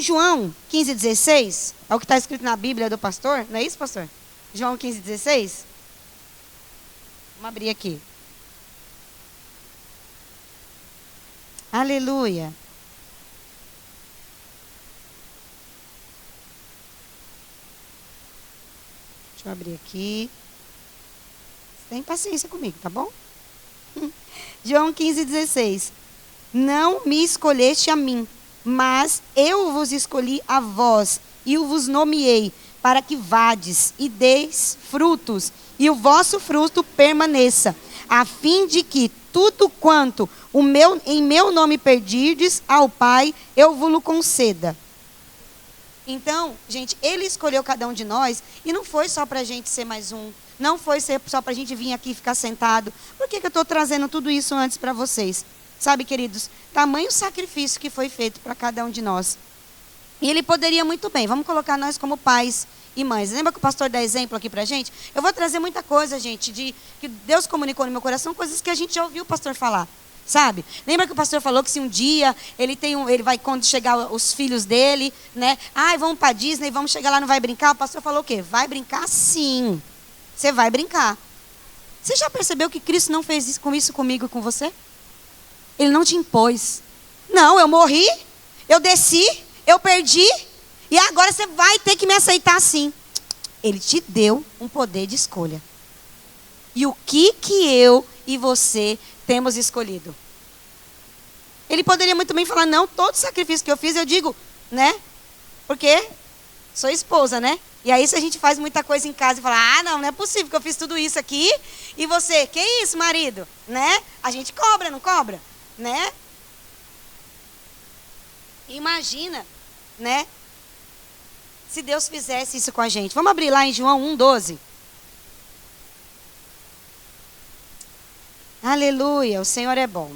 João 15,16, é o que está escrito na Bíblia do pastor, não é isso, pastor? João 15,16. Vamos abrir aqui. Aleluia. Deixa eu abrir aqui. Você tem paciência comigo, tá bom? João 15,16. Não me escolheste a mim, mas eu vos escolhi a vós, e o vos nomeei, para que vades e deis frutos, e o vosso fruto permaneça, a fim de que tudo quanto em meu nome pedirdes ao Pai, eu vos conceda. Então, gente, ele escolheu cada um de nós, e não foi só para a gente ser mais um, não foi só para a gente vir aqui e ficar sentado. Por que eu estou trazendo tudo isso antes para vocês? Sabe, queridos, tamanho sacrifício que foi feito para cada um de nós. E ele poderia muito bem, vamos colocar nós como pais e mães. Lembra que o pastor dá exemplo aqui para a gente? Eu vou trazer muita coisa, gente, que Deus comunicou no meu coração, coisas que a gente já ouviu o pastor falar. Sabe? Lembra que o pastor falou que se um dia ele vai, quando chegar os filhos dele, né? Ai, vamos para Disney, vamos chegar lá, não vai brincar? O pastor falou o quê? Vai brincar sim. Você vai brincar. Você já percebeu que Cristo não fez isso comigo e com você? Ele não te impôs. Não, eu morri, eu desci, eu perdi, e agora você vai ter que me aceitar assim. Ele te deu um poder de escolha. E o que eu e você temos escolhido? Ele poderia muito bem falar, não, todo sacrifício que eu fiz, eu digo, né? Porque sou esposa, né? E aí se a gente faz muita coisa em casa e fala, ah, não é possível que eu fiz tudo isso aqui, e você, que isso, marido? Né? A gente cobra, não cobra? Né? Imagina, né? Se Deus fizesse isso com a gente. Vamos abrir lá em João 1,12. Aleluia, o Senhor é bom.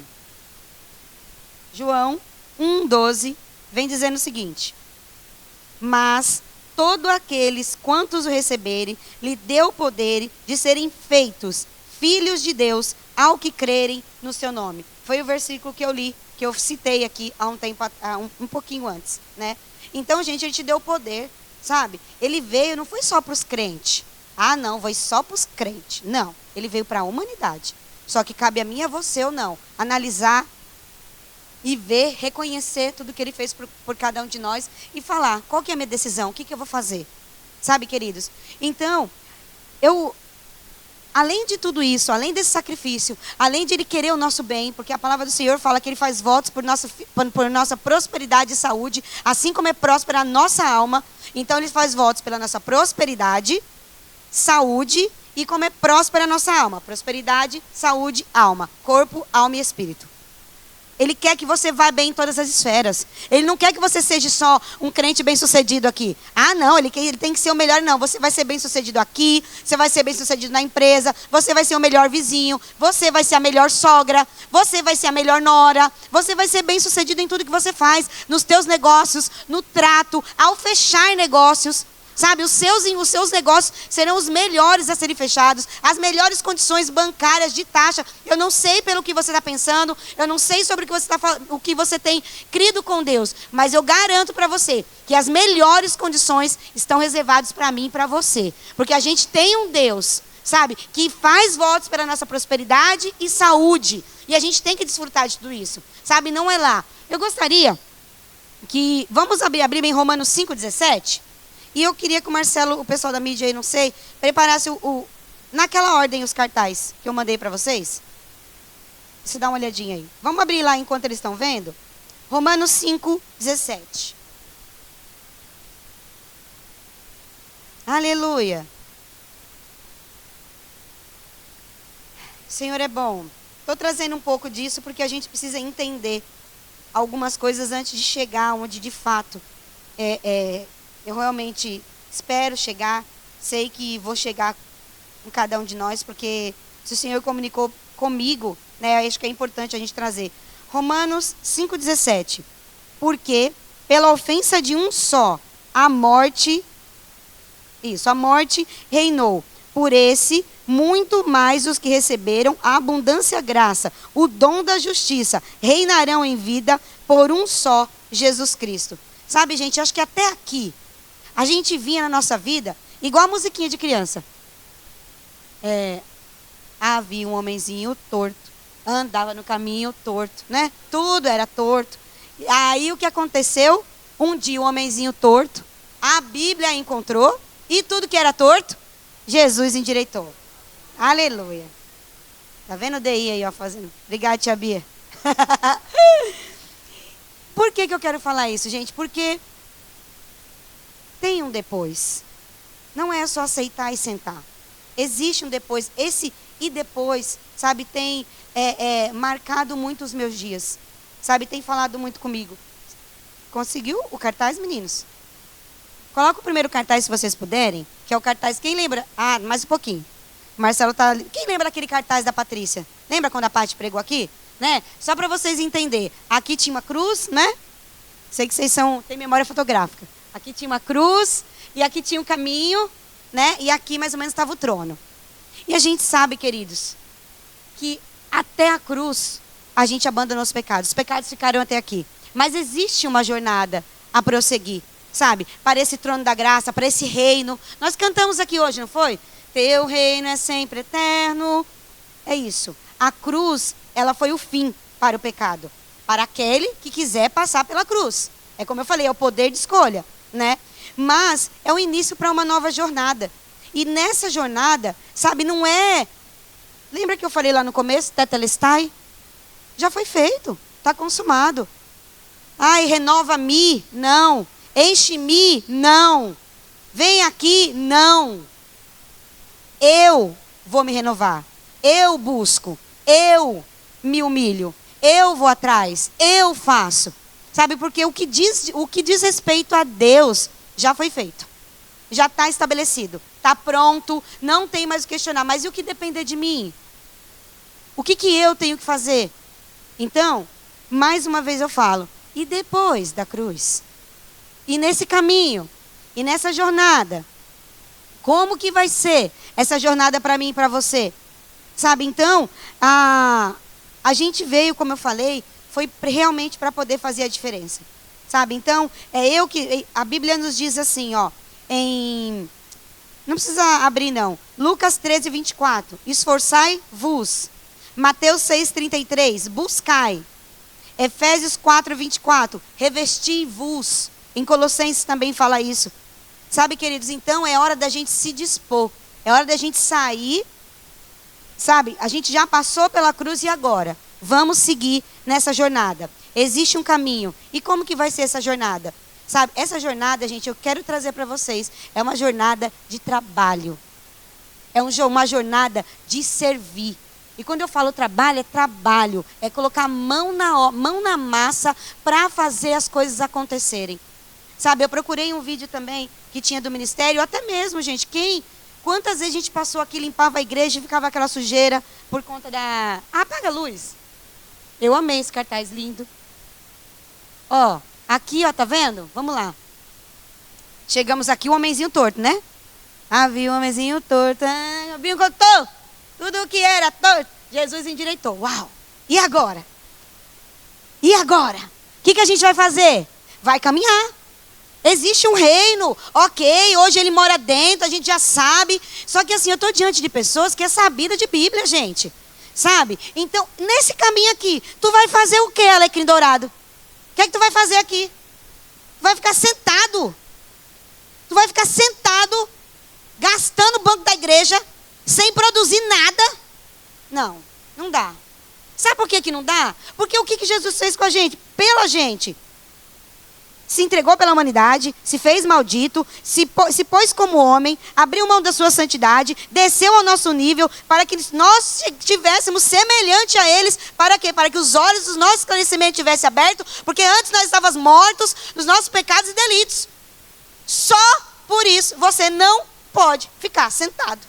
João 1,12 vem dizendo o seguinte: mas todos aqueles quantos o receberem, lhe deu o poder de serem feitos filhos de Deus, ao que crerem no seu nome. Foi o versículo que eu li, que eu citei aqui há um tempo, um pouquinho antes, né? Então, gente, ele te deu o poder, sabe? Ele veio, não foi só para os crentes. Ah, não, foi só para os crentes. Não, ele veio para a humanidade. Só que cabe a mim e a você ou não analisar e ver, reconhecer tudo que ele fez por cada um de nós e falar, qual que é a minha decisão? O que eu vou fazer? Sabe, queridos? Então, além de tudo isso, além desse sacrifício, além de ele querer o nosso bem, porque a palavra do Senhor fala que ele faz votos por nossa prosperidade e saúde, assim como é próspera a nossa alma, então ele faz votos pela nossa prosperidade, saúde e como é próspera a nossa alma. Prosperidade, saúde, alma. Corpo, alma e espírito. Ele quer que você vá bem em todas as esferas. Ele não quer que você seja só um crente bem-sucedido aqui. Ah, não, ele tem que ser o melhor. Não, você vai ser bem-sucedido aqui, você vai ser bem-sucedido na empresa, você vai ser o melhor vizinho, você vai ser a melhor sogra, você vai ser a melhor nora, você vai ser bem-sucedido em tudo que você faz, nos teus negócios, no trato, ao fechar negócios. Sabe, os seus negócios serão os melhores a serem fechados, as melhores condições bancárias de taxa. Eu não sei pelo que você está pensando, eu não sei sobre o que você tem crido com Deus, mas eu garanto para você que as melhores condições estão reservadas para mim e para você. Porque a gente tem um Deus, sabe, que faz votos pela nossa prosperidade e saúde. E a gente tem que desfrutar de tudo isso, sabe, não é lá. Eu gostaria que, vamos abrir em Romanos 5,17. E eu queria que o Marcelo, o pessoal da mídia aí, não sei, preparasse naquela ordem os cartazes que eu mandei para vocês. Você dá uma olhadinha aí. Vamos abrir lá enquanto eles estão vendo? Romanos 5,17. Aleluia. O Senhor é bom. Estou trazendo um pouco disso porque a gente precisa entender algumas coisas antes de chegar onde de fato eu realmente espero chegar, sei que vou chegar com cada um de nós, porque se o Senhor comunicou comigo, né, acho que é importante a gente trazer. Romanos 5,17. Porque pela ofensa de um só, a morte reinou. Por esse, muito mais os que receberam a abundância graça, o dom da justiça, reinarão em vida por um só, Jesus Cristo. Sabe, gente, acho que até aqui, a gente vinha na nossa vida, igual a musiquinha de criança. Havia um homenzinho torto, andava no caminho torto, né? Tudo era torto. Aí o que aconteceu? Um dia o homenzinho torto, a Bíblia encontrou, e tudo que era torto, Jesus endireitou. Aleluia. Tá vendo o DI aí, ó, fazendo? Obrigada, tia Bia. Por que eu quero falar isso, gente? Porque tem um depois. Não é só aceitar e sentar. Existe um depois. Esse e depois, sabe, tem marcado muito os meus dias. Sabe, tem falado muito comigo. Conseguiu o cartaz, meninos? Coloca o primeiro cartaz, se vocês puderem, que é o cartaz. Quem lembra? Ah, mais um pouquinho. Marcelo tá ali. Quem lembra daquele cartaz da Patrícia? Lembra quando a Paty pregou aqui? Né? Só para vocês entenderem. Aqui tinha uma cruz, né? Sei que vocês têm memória fotográfica. Aqui tinha uma cruz e aqui tinha um caminho, né? E aqui mais ou menos estava o trono. E a gente sabe, queridos, que até a cruz a gente abandonou os pecados. Os pecados ficaram até aqui. Mas existe uma jornada a prosseguir, sabe? Para esse trono da graça, para esse reino. Nós cantamos aqui hoje, não foi? Teu reino é sempre eterno. É isso. A cruz, ela foi o fim para o pecado. Para aquele que quiser passar pela cruz. É como eu falei, é o poder de escolha, né? Mas é o início para uma nova jornada. E nessa jornada, sabe, não é... Lembra que eu falei lá no começo, tetelestai? Já foi feito, está consumado. Ai, renova-me, não. Enche-me, não. Vem aqui, não. Eu vou me renovar. Eu busco. Eu me humilho. Eu vou atrás. Eu faço. Sabe, porque o que diz respeito a Deus já foi feito. Já está estabelecido. Está pronto. Não tem mais o que questionar. Mas e o que depender de mim? O que eu tenho que fazer? Então, mais uma vez eu falo. E depois da cruz? E nesse caminho? E nessa jornada? Como que vai ser essa jornada para mim e para você? Sabe, então, a gente veio, como eu falei, foi realmente para poder fazer a diferença. Sabe, então, a Bíblia nos diz assim, ó, não precisa abrir não, Lucas 13, 24, esforçai-vos. Mateus 6, 33, buscai. Efésios 4, 24, revesti-vos. Em Colossenses também fala isso. Sabe, queridos, então é hora da gente se dispor. É hora da gente sair. Sabe, a gente já passou pela cruz e agora? Vamos seguir nessa jornada. Existe um caminho. E como que vai ser essa jornada? Sabe, essa jornada, gente, eu quero trazer para vocês. É uma jornada de trabalho. É uma jornada de servir. E quando eu falo trabalho, é trabalho. É colocar a mão na massa para fazer as coisas acontecerem. Sabe, eu procurei um vídeo também que tinha do ministério, até mesmo, gente, quantas vezes a gente passou aqui, limpava a igreja e ficava aquela sujeira por conta da... apaga a luz. Eu amei esse cartaz lindo. Ó, aqui, ó, tá vendo? Vamos lá. Chegamos aqui, o homenzinho torto, né? Havia um homenzinho torto. Bingotou! Tudo o que era torto, Jesus endireitou. Uau! E agora? E agora? O que a gente vai fazer? Vai caminhar. Existe um reino, ok, hoje ele mora dentro, a gente já sabe. Só que assim, eu estou diante de pessoas que é sabida de Bíblia, gente. Sabe? Então, nesse caminho aqui, tu vai fazer o que, alecrim dourado? O que é que tu vai fazer aqui? Vai ficar sentado. Tu vai ficar sentado, gastando o banco da igreja, sem produzir nada? Não, não dá. Sabe por que não dá? Porque o que Jesus fez com a gente? Pela gente. Se entregou pela humanidade, se fez maldito, se pôs como homem, abriu mão da sua santidade, desceu ao nosso nível, para que nós tivéssemos semelhante a eles, para quê? Para que os olhos do nosso esclarecimento tivessem aberto, porque antes nós estávamos mortos nos nossos pecados e delitos. Só por isso você não pode ficar sentado.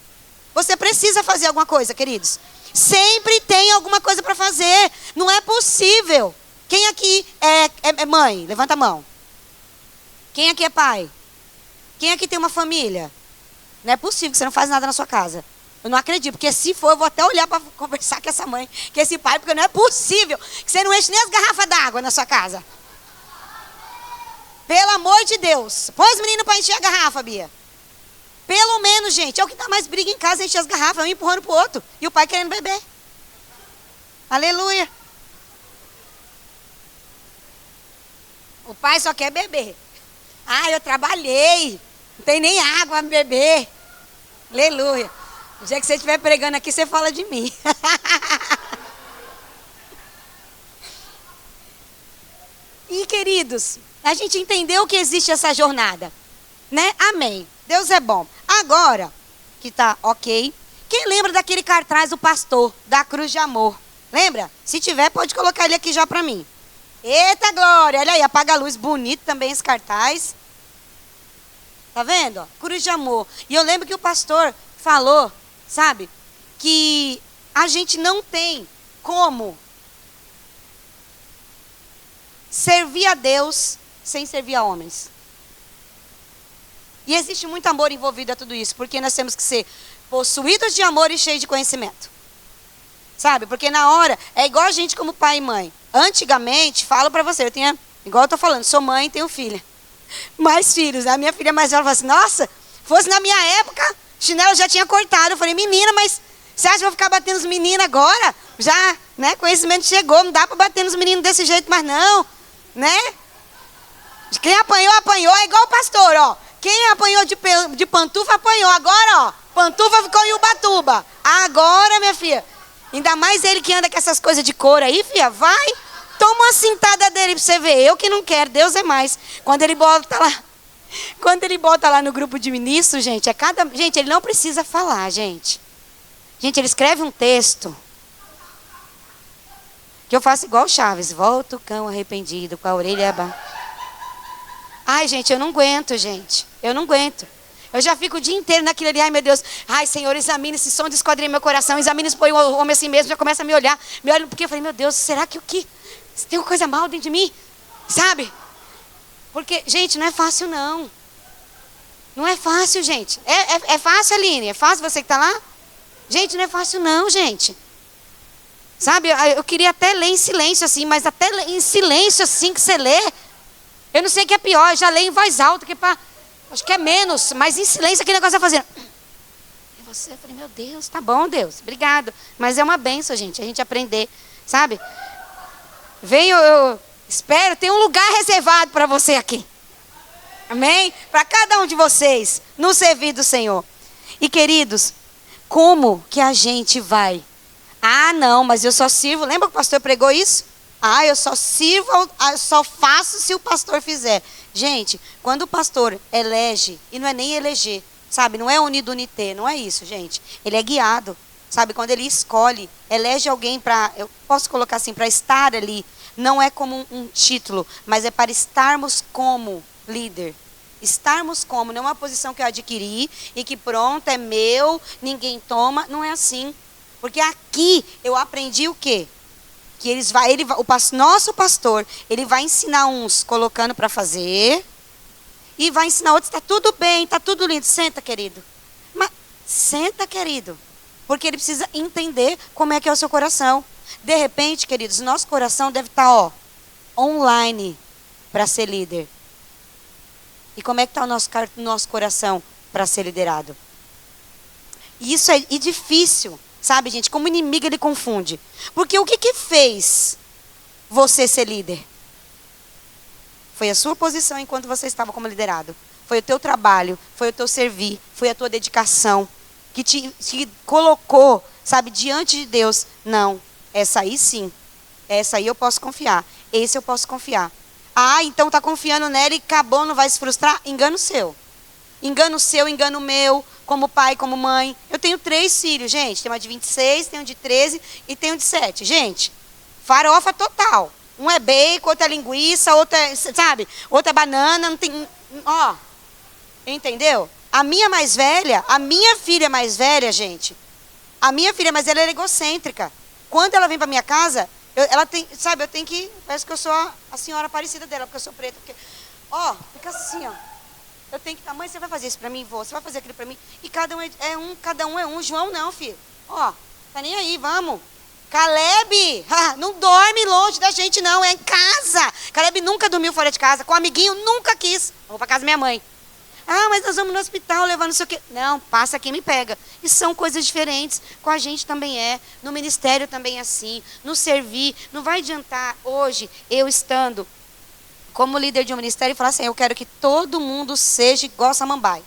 Você precisa fazer alguma coisa, queridos. Sempre tem alguma coisa para fazer. Não é possível. Quem aqui é mãe? Levanta a mão. Quem aqui é pai? Quem aqui tem uma família? Não é possível que você não faz nada na sua casa. Eu não acredito, porque se for, eu vou até olhar para conversar com essa mãe, com esse pai, porque não é possível que você não enche nem as garrafas d'água na sua casa. Pelo amor de Deus. Põe os meninos para encher a garrafa, Bia. Pelo menos, gente. É o que dá mais briga em casa, encher as garrafas, um empurrando pro outro. E o pai querendo beber. Aleluia. O pai só quer beber. Ah, eu trabalhei. Não tem nem água para beber. Aleluia. O dia que você estiver pregando aqui, você fala de mim. E, queridos, a gente entendeu que existe essa jornada, né? Amém. Deus é bom. Agora, que tá ok. Quem lembra daquele cartaz do pastor, da Cruz de Amor? Lembra? Se tiver, pode colocar ele aqui já para mim. Eita glória, olha aí, apaga a luz, bonito também esse cartaz. Tá vendo? Cruz de Amor. E eu lembro que o pastor falou, sabe, que a gente não tem como servir a Deus sem servir a homens. E existe muito amor envolvido a tudo isso, porque nós temos que ser possuídos de amor e cheios de conhecimento. Sabe? Porque na hora, é igual a gente como pai e mãe. Antigamente, falo pra você, igual eu tô falando, sou mãe e tenho filha. Mais filhos. A minha filha mais velha falou assim, nossa, fosse na minha época, chinelo já tinha cortado. Eu falei, menina, mas você acha que eu vou ficar batendo nos meninos agora? Já, né, conhecimento chegou, não dá pra bater nos meninos desse jeito, mas não, né? Quem apanhou, apanhou, é igual o pastor, ó. Quem apanhou de pantufa, apanhou. Agora, ó, pantufa ficou em Ubatuba. Agora, minha filha, ainda mais ele que anda com essas coisas de couro aí, filha, vai, toma uma cintada dele pra você ver. Eu que não quero, Deus é mais. Quando ele bota lá no grupo de ministros, gente, gente, ele não precisa falar, gente. Gente, ele escreve um texto que eu faço igual o Chaves. Volta o cão arrependido com a orelha Ai, gente, eu não aguento, gente. Eu não aguento. Eu já fico o dia inteiro naquilo ali. Ai, meu Deus. Ai, Senhor, examine esse som de esquadrinha meu coração. Examine se põe o homem assim mesmo. Já começa a me olhar. Me olha porque eu falei, meu Deus, será que o que? Tem uma coisa mal dentro de mim? Sabe? Porque, gente, não é fácil, não. Não é fácil, gente. É fácil, Aline? É fácil você que está lá? Gente, não é fácil, não, gente. Sabe? Eu queria até ler em silêncio, assim. Mas até em silêncio, assim, que você lê. Eu não sei o que é pior, eu já leio em voz alta, acho que é menos, mas em silêncio aquele negócio vai fazendo. E você, eu falei, meu Deus, tá bom, Deus, obrigado. Mas é uma benção, gente, a gente aprender, sabe? Eu espero, tem um lugar reservado para você aqui. Amém? Para cada um de vocês, no servir do Senhor. E queridos, como que a gente vai? Ah, não, mas eu só sirvo, lembra que o pastor pregou isso? Ah, eu só sirvo, eu só faço se o pastor fizer. Gente, quando o pastor elege, e não é nem eleger, sabe? Não é unido unité, não é isso, gente. Ele é guiado, sabe? Quando ele escolhe, elege alguém para, eu posso colocar assim, para estar ali. Não é como um título, mas é para estarmos como líder. Estarmos como, não é uma posição que eu adquiri e que pronto, é meu, ninguém toma. Não é assim. Porque aqui eu aprendi o quê? Que nosso pastor, ele vai ensinar uns colocando para fazer e vai ensinar outros, está tudo bem, está tudo lindo. Senta, querido. Mas senta, querido. Porque ele precisa entender como é que é o seu coração. De repente, queridos, nosso coração deve estar, online para ser líder. E como é que está o nosso coração para ser liderado? E isso é difícil. Sabe, gente, como inimigo ele confunde. Porque o que fez você ser líder? Foi a sua posição enquanto você estava como liderado. Foi o teu trabalho, foi o teu servir, foi a tua dedicação. Que te colocou, sabe, diante de Deus. Não, essa aí sim. Essa aí eu posso confiar. Esse eu posso confiar. Ah, então tá confiando nela e acabou, não vai se frustrar? Engano seu. Engano seu, engano meu, como pai, como mãe. Eu tenho 3 filhos, gente. Tenho uma de 26, tenho de 13 e tenho de 7. Gente, farofa total. Um é bacon, outro é linguiça, outro é, sabe? Outro é banana, não tem... Entendeu? A minha filha mais velha, gente. A minha filha mais velha, ela é egocêntrica. Quando ela vem pra minha casa, ela tem, sabe, eu tenho que... Parece que eu sou a senhora parecida dela, porque eu sou preta. Porque, fica assim, Eu tenho que... Mãe, você vai fazer isso pra mim? Vou. Você vai fazer aquilo pra mim? E cada um é um. João não, filho. Tá nem aí, vamos. Caleb, não dorme longe longe da gente, não. É em casa. Caleb nunca dormiu fora de casa. Com um amiguinho, nunca quis. Vou para casa da minha mãe. Ah, mas nós vamos no hospital levando não sei o quê. Não, passa aqui e me pega. E são coisas diferentes. Com a gente também é. No ministério também é assim. No servir. Não vai adiantar hoje, eu estando como líder de um ministério, e falar assim, eu quero que todo mundo seja igual Samambaia.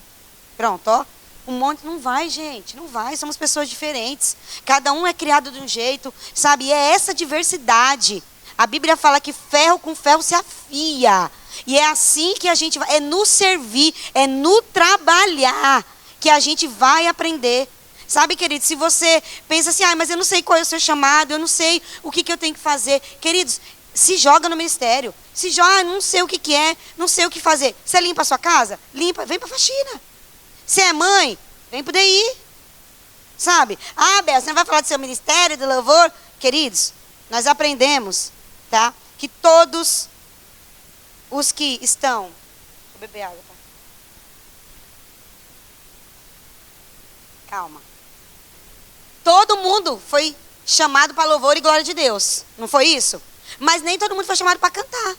Pronto, ó. Um monte. Não vai, gente. Não vai. Somos pessoas diferentes. Cada um é criado de um jeito. Sabe? E é essa diversidade. A Bíblia fala que ferro com ferro se afia. E é assim que a gente vai, é no servir, é no trabalhar que a gente vai aprender. Sabe, queridos, se você pensa assim, mas eu não sei qual é o seu chamado, eu não sei o que eu tenho que fazer. Queridos, se joga no ministério. Se joga, não sei o que é, não sei o que fazer. Você limpa a sua casa? Limpa, vem para a faxina. Você é mãe? Vem para o DI. Sabe? Ah, Bel, você não vai falar do seu ministério, do louvor? Queridos, nós aprendemos, tá? Que todos os que estão... Deixa eu beber água, tá? Calma. Todo mundo foi chamado para louvor e glória de Deus. Não foi isso? Mas nem todo mundo foi chamado para cantar.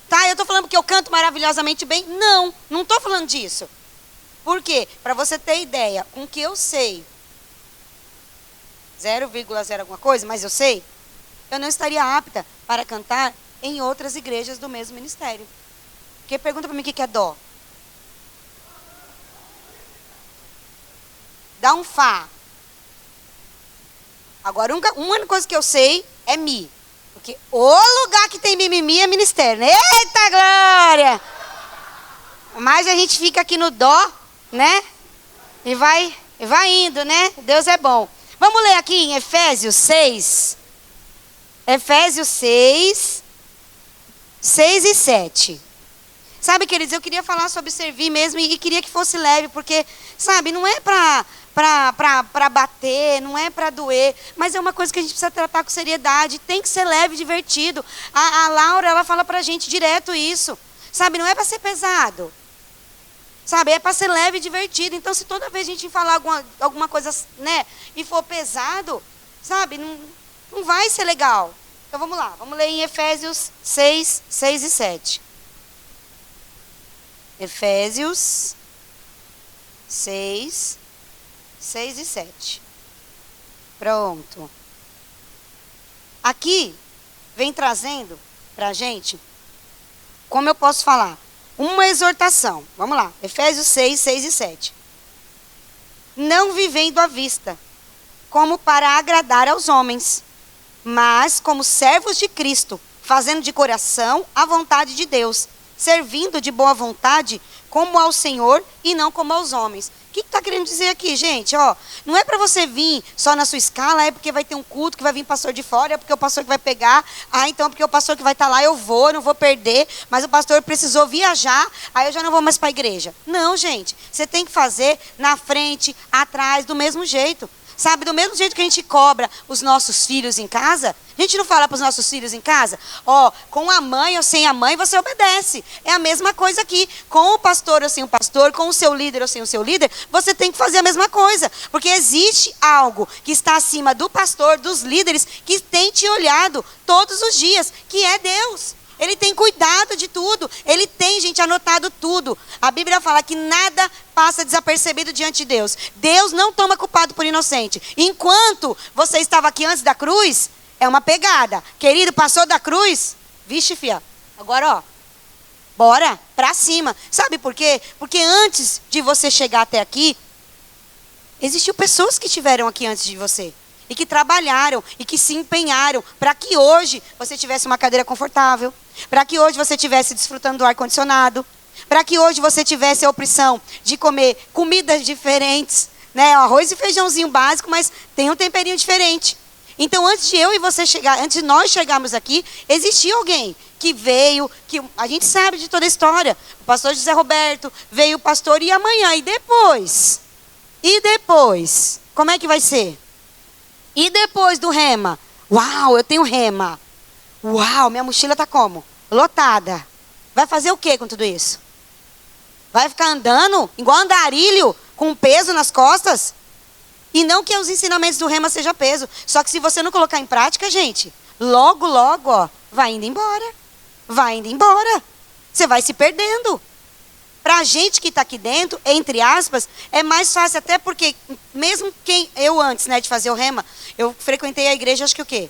Tá? Eu estou falando porque eu canto maravilhosamente bem? Não, não estou falando disso. Por quê? Para você ter ideia, com o que eu sei, 0,0 alguma coisa, mas eu sei, eu não estaria apta para cantar em outras igrejas do mesmo ministério. Porque pergunta para mim o que é dó. Dá um fá. Agora, uma única coisa que eu sei é mi. Porque o lugar que tem mimimi é ministério. Eita glória! Mas a gente fica aqui no dó, né? E vai indo, né? Deus é bom. Vamos ler aqui em Efésios 6. Efésios 6, 6 e 7. Sabe, queridos, eu queria falar sobre servir mesmo e queria que fosse leve, porque, sabe, não é para bater, não é para doer, mas é uma coisa que a gente precisa tratar com seriedade, tem que ser leve e divertido. A Laura, ela fala pra gente direto isso, sabe, não é para ser pesado, sabe, é para ser leve e divertido. Então, se toda vez a gente falar alguma coisa, né, e for pesado, sabe, não vai ser legal. Então, vamos lá, vamos ler em Efésios 6, 6 e 7. Efésios 6, 6 e 7. Pronto. Aqui vem trazendo para a gente, como eu posso falar, uma exortação. Vamos lá, Efésios 6, 6 e 7. Não vivendo à vista, como para agradar aos homens, mas como servos de Cristo, fazendo de coração a vontade de Deus, servindo de boa vontade como ao Senhor e não como aos homens. O que está querendo dizer aqui, gente? Ó, não é para você vir só na sua escala, é porque vai ter um culto que vai vir pastor de fora, é porque o pastor que vai pegar, então porque o pastor que vai estar lá eu não vou perder, mas o pastor precisou viajar, aí eu já não vou mais para a igreja. Não, gente, você tem que fazer na frente, atrás, do mesmo jeito. Sabe, do mesmo jeito que a gente cobra os nossos filhos em casa, a gente não fala para os nossos filhos em casa, com a mãe ou sem a mãe você obedece. É a mesma coisa aqui, com o pastor ou sem o pastor, com o seu líder ou sem o seu líder, você tem que fazer a mesma coisa. Porque existe algo que está acima do pastor, dos líderes, que tem te olhado todos os dias, que é Deus. Ele tem cuidado de tudo. Ele tem, gente, anotado tudo. A Bíblia fala que nada passa desapercebido diante de Deus. Deus não toma culpado por inocente. Enquanto você estava aqui antes da cruz, é uma pegada. Querido, passou da cruz? Vixe, fia. Agora, bora pra cima. Sabe por quê? Porque antes de você chegar até aqui, existiu pessoas que estiveram aqui antes de você. E que trabalharam, e que se empenharam para que hoje você tivesse uma cadeira confortável, para que hoje você estivesse desfrutando do ar-condicionado, para que hoje você tivesse a opção de comer comidas diferentes, né? Arroz e feijãozinho básico, mas tem um temperinho diferente. Então, antes de eu e você chegar, antes de nós chegarmos aqui, existia alguém que veio, que a gente sabe de toda a história. O pastor José Roberto, veio o pastor, e amanhã, e depois? Como é que vai ser? E depois do rema? Uau, eu tenho rema. Uau, minha mochila está como? Lotada. Vai fazer o que com tudo isso? Vai ficar andando igual andarilho, com peso nas costas? E não que os ensinamentos do rema sejam peso. Só que se você não colocar em prática, gente, logo, logo, ó, vai indo embora. Vai indo embora. Você vai se perdendo. Para a gente que está aqui dentro, entre aspas, é mais fácil, até porque, mesmo eu antes, né, de fazer o rema, eu frequentei a igreja, acho que o quê?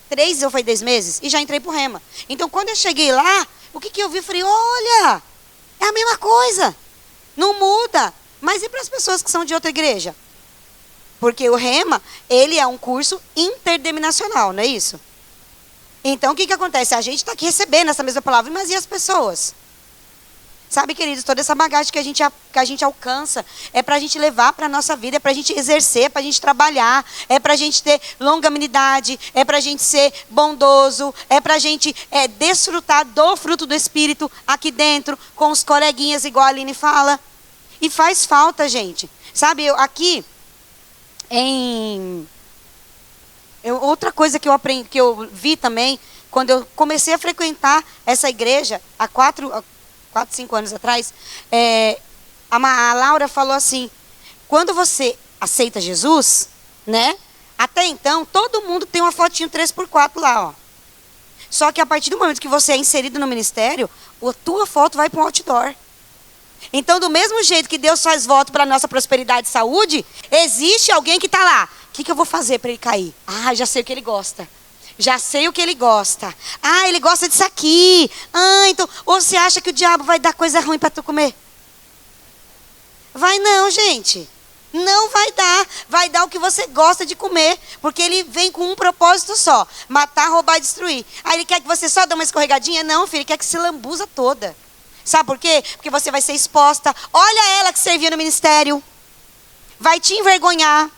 3 ou foi 10 meses, e já entrei pro rema. Então, quando eu cheguei lá, o que eu vi? Eu falei, olha, é a mesma coisa, não muda. Mas e para as pessoas que são de outra igreja? Porque o rema, ele é um curso interdenominacional, não é isso? Então, o que acontece? A gente está aqui recebendo essa mesma palavra, mas e as pessoas? Sabe, queridos, toda essa bagagem que a gente alcança é para a gente levar para a nossa vida, é para a gente exercer, é para a gente trabalhar, é para a gente ter longanimidade, é para a gente ser bondoso, é para a gente desfrutar do fruto do Espírito aqui dentro, com os coleguinhas, igual a Aline fala. E faz falta, gente. Sabe, outra coisa que eu aprendi, que eu vi também, quando eu comecei a frequentar essa igreja, há 4, 5 anos atrás, a Laura falou assim, quando você aceita Jesus, né? Até então, todo mundo tem uma fotinho 3x4 lá, ó. Só que a partir do momento que você é inserido no ministério, a tua foto vai para um outdoor. Então, do mesmo jeito que Deus faz voto para a nossa prosperidade e saúde, existe alguém que está lá. O que eu vou fazer para ele cair? Ah, já sei o que ele gosta. Já sei o que ele gosta. Ah, ele gosta disso aqui. Ah, então, ou você acha que o diabo vai dar coisa ruim para tu comer? Vai não, gente. Não vai dar. Vai dar o que você gosta de comer. Porque ele vem com um propósito só. Matar, roubar e destruir. Aí ele quer que você só dê uma escorregadinha? Não, filho. Ele quer que se lambuza toda. Sabe por quê? Porque você vai ser exposta. Olha ela que servia no ministério. Vai te envergonhar.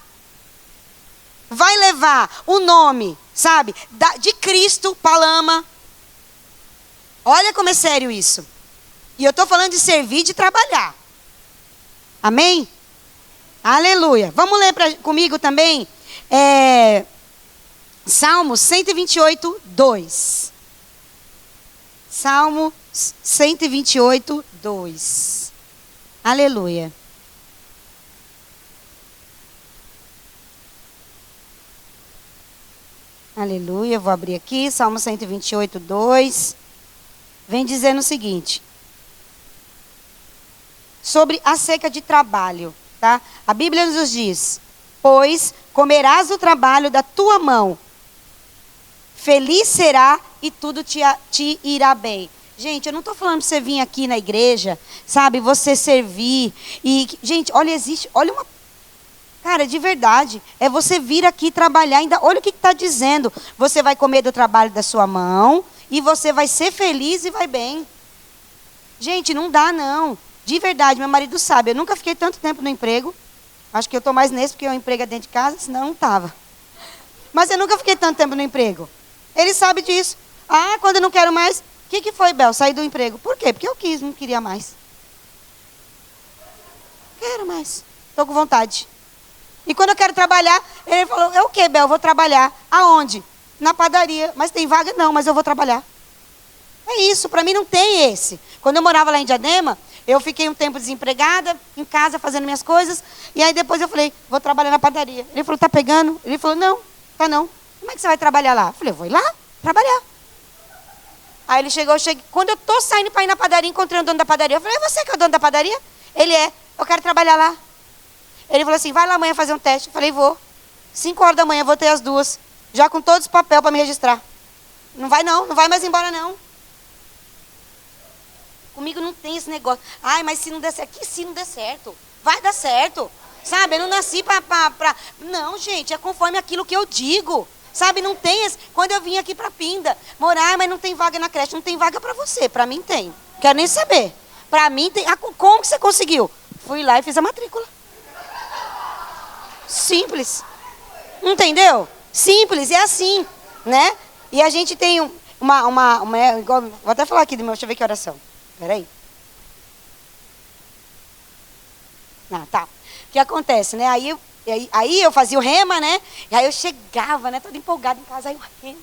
Vai levar o nome, sabe, de Cristo para a lama. Olha como é sério isso. E eu estou falando de servir e de trabalhar. Amém? Aleluia. Vamos ler comigo também Salmo 128, 2. Salmo 128, 2. Aleluia. Aleluia, eu vou abrir aqui, Salmo 128, 2. Vem dizendo o seguinte. Sobre a seca de trabalho, tá? A Bíblia nos diz, pois comerás o trabalho da tua mão. Feliz será e tudo te irá bem. Gente, eu não estou falando para você vir aqui na igreja, sabe, você servir. Gente, olha uma... Cara, de verdade, é você vir aqui trabalhar, ainda, olha o que está dizendo. Você vai comer do trabalho da sua mão e você vai ser feliz e vai bem. Gente, não dá não. De verdade, meu marido sabe, eu nunca fiquei tanto tempo no emprego. Acho que eu estou mais nesse porque o emprego é dentro de casa, senão não estava. Mas eu nunca fiquei tanto tempo no emprego. Ele sabe disso. Ah, quando eu não quero mais, o que foi, Bel? Sair do emprego. Por quê? Porque eu quis, não queria mais. Quero mais. Estou com vontade. E quando eu quero trabalhar, ele falou, é o quê, Bel? Eu vou trabalhar. Aonde? Na padaria. Mas tem vaga? Não, mas eu vou trabalhar. É isso, para mim não tem esse. Quando eu morava lá em Diadema, eu fiquei um tempo desempregada, em casa, fazendo minhas coisas. E aí depois eu falei, vou trabalhar na padaria. Ele falou, tá pegando? Ele falou, não, tá não. Como é que você vai trabalhar lá? Eu falei, eu vou ir lá, trabalhar. Aí ele chegou, quando eu tô saindo para ir na padaria, encontrei o dono da padaria. Eu falei, é você que é o dono da padaria? Ele é, eu quero trabalhar lá. Ele falou assim, vai lá amanhã fazer um teste. Eu falei, vou. 5 horas da manhã, vou ter as 2. Já com todos os papéis para me registrar. Não vai não, não vai mais embora não. Comigo não tem esse negócio. Ai, mas se não der certo, que se não der certo? Vai dar certo. Sabe, eu não nasci pra... Não, gente, é conforme aquilo que eu digo. Sabe, não tem esse... Quando eu vim aqui pra Pinda, morar, mas não tem vaga na creche, não tem vaga pra você. Pra mim tem. Quero nem saber. Pra mim tem... Ah, como que você conseguiu? Fui lá e fiz a matrícula. Simples. Entendeu? Simples, é assim, né? E a gente tem vou até falar aqui do meu, deixa eu ver que oração. Peraí. Ah, tá. O que acontece, né? Aí eu fazia o rema, né? E aí eu chegava, né? Toda empolgada em casa. Aí o rema.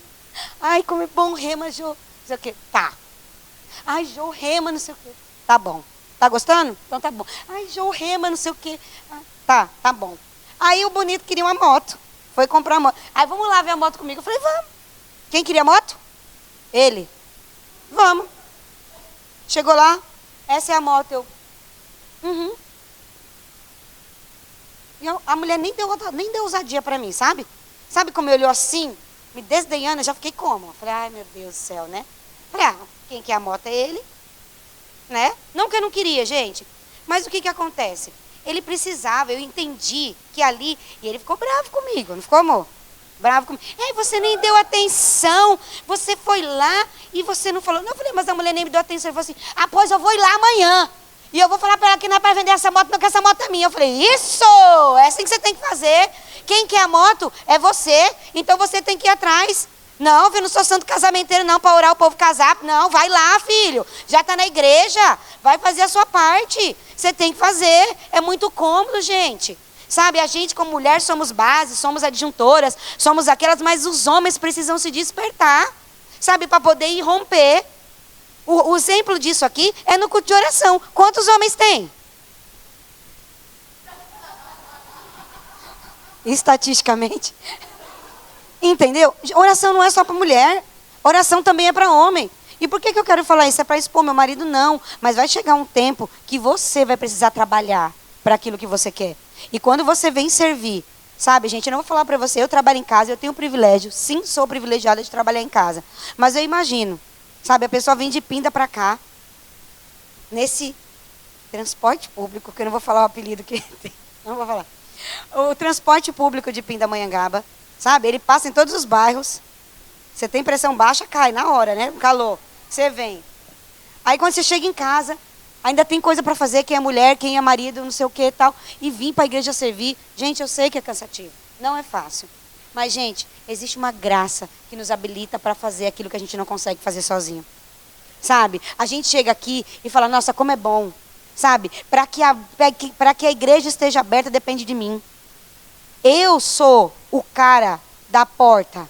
Ai, como é bom o rema, Jô. Não sei o quê. Tá. Ai, Jô, rema, não sei o quê. Tá bom. Tá gostando? Então tá bom. Ai, Jô, rema, não sei o quê. Ah, tá bom. Aí o bonito queria uma moto. Foi comprar uma moto. Aí vamos lá ver a moto comigo. Eu falei, vamos. Quem queria moto? Ele. Vamos. Chegou lá, essa é a moto. Eu, E a mulher nem deu ousadia para mim, sabe? Sabe como eu olhou assim, me desdenhando, eu já fiquei como? Eu falei, ai meu Deus do céu, né? Falei, quem quer a moto é ele, né? Não que eu não queria, gente. Mas o que acontece? Ele precisava, eu entendi que ali, e ele ficou bravo comigo, não ficou, amor? Bravo comigo. Você nem deu atenção, você foi lá e você não falou. Não, eu falei, mas a mulher nem me deu atenção. Ele falou assim, pois eu vou ir lá amanhã. E eu vou falar para ela que não é para vender essa moto, não, que essa moto é minha. Eu falei, isso! É assim que você tem que fazer. Quem quer a moto é você, então você tem que ir atrás. Não, eu não sou santo casamenteiro não, para orar o povo casar. Não, vai lá, filho. Já está na igreja, vai fazer a sua parte. Você tem que fazer. É muito cômodo, gente. Sabe, a gente como mulher somos bases, somos adjuntoras, somos aquelas, mas os homens precisam se despertar, sabe, para poder ir romper. O exemplo disso aqui é no culto de oração. Quantos homens tem? Estatisticamente. Entendeu? Oração não é só para mulher, oração também é para homem. E por que eu quero falar isso? É para expor meu marido? Não. Mas vai chegar um tempo que você vai precisar trabalhar para aquilo que você quer. E quando você vem servir, sabe, gente, eu não vou falar para você, eu trabalho em casa, eu tenho o privilégio, sim, sou privilegiada de trabalhar em casa. Mas eu imagino, sabe, a pessoa vem de Pinda para cá, nesse transporte público, que eu não vou falar o apelido que tem, não vou falar. O transporte público de Pindamonhangaba, sabe, ele passa em todos os bairros. Você tem pressão baixa, cai na hora, né? Calor. Você vem. Aí quando você chega em casa, ainda tem coisa para fazer, quem é mulher, quem é marido, não sei o que e tal. E vir para a igreja servir. Gente, eu sei que é cansativo. Não é fácil. Mas, gente, existe uma graça que nos habilita para fazer aquilo que a gente não consegue fazer sozinho. Sabe? A gente chega aqui e fala, nossa, como é bom. Sabe? Para que a igreja esteja aberta depende de mim. Eu sou o cara da porta.